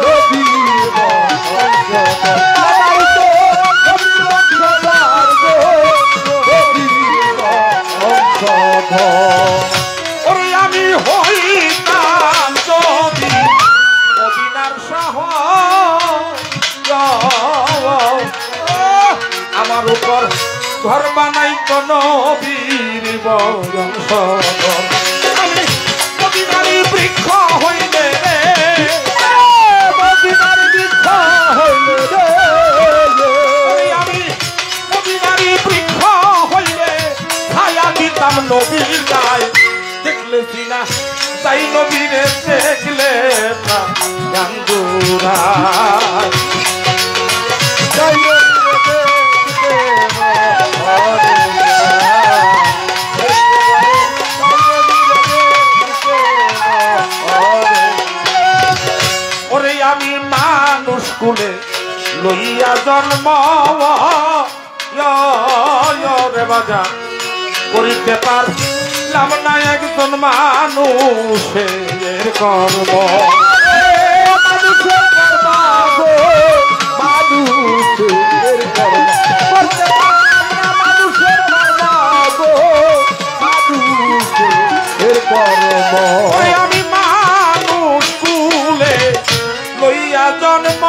নবীর বংশধর আমার তো নবীর বংশধর গো নবীর বংশধর ওরে আমি হইতাম যদি মদিনার শহর আমার উপর ঘর বানাই তো নবীর বংশধর আমি মদিনারি বৃক্ষ হইলে রে মদিনার বৃক্ষ হইলে রে আমি মদিনারি বৃক্ষ হইলে ছায়া দিতাম নবীর গায়ে দেখলে সিনা তাই নবীরে দেখলে গাঙ্গুরায় তাই ওরে আমি মানুষ কুলে লইয়া জন্ম রে বাজা করিতে পারলাম না একজন মানুষের কর্ম মানুষের কর্ম গো মানুষের কর্ম করতে পারলাম না মানুষের কর্ম গো মানুষের কর্ম ওরে আমি মানুষ কুলে লইয়া জন্ম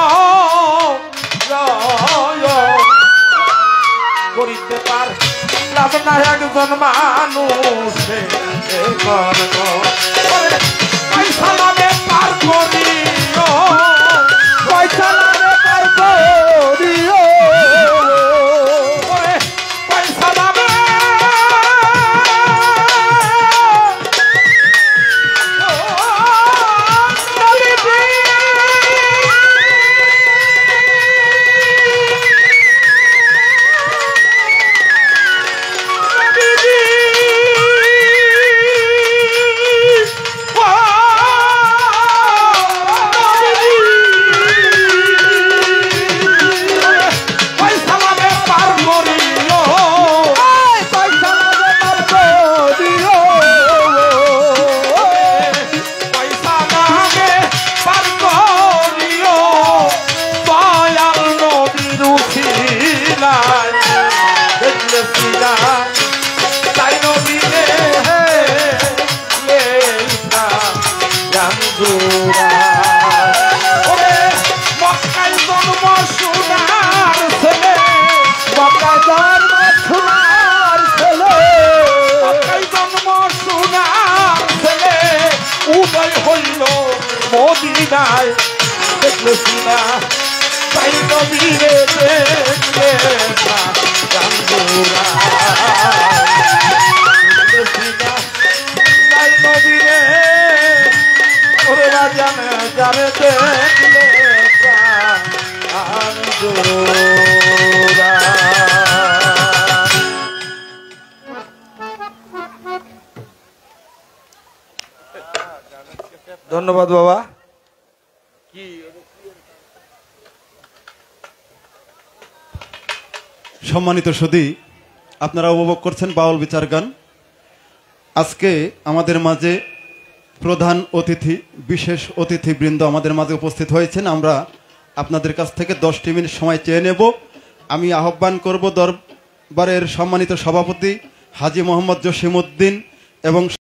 করিতে পারলাম না একজন মানুষের কর্ম পয়সা লাভে পার করিও পয়সা লাগে পার করিও ওরে পয়সা লাভে মদিনায় দেখলে সিনা তাই নবীরে দেখলে গাঙ্গুরা সিনা তাই নবীরে ওরে রাজানে যারে দেখলে গাঙ্গুরা। ধন্যবাদ বাবা। কি সম্মানিত সুধী, আপনারা উপভোগ করছেন বাউল বিচার গান। আজকে আমাদের মাঝে প্রধান অতিথি, বিশেষ অতিথিবৃন্দ আমাদের মাঝে উপস্থিত হয়েছেন। আমরা আপনাদের কাছ থেকে 10টি মিনিট সময় চেয়ে নেব। আমি আহ্বান করব দরবারের সম্মানিত সভাপতি হাজী মোহাম্মদ জসিম উদ্দিন এবং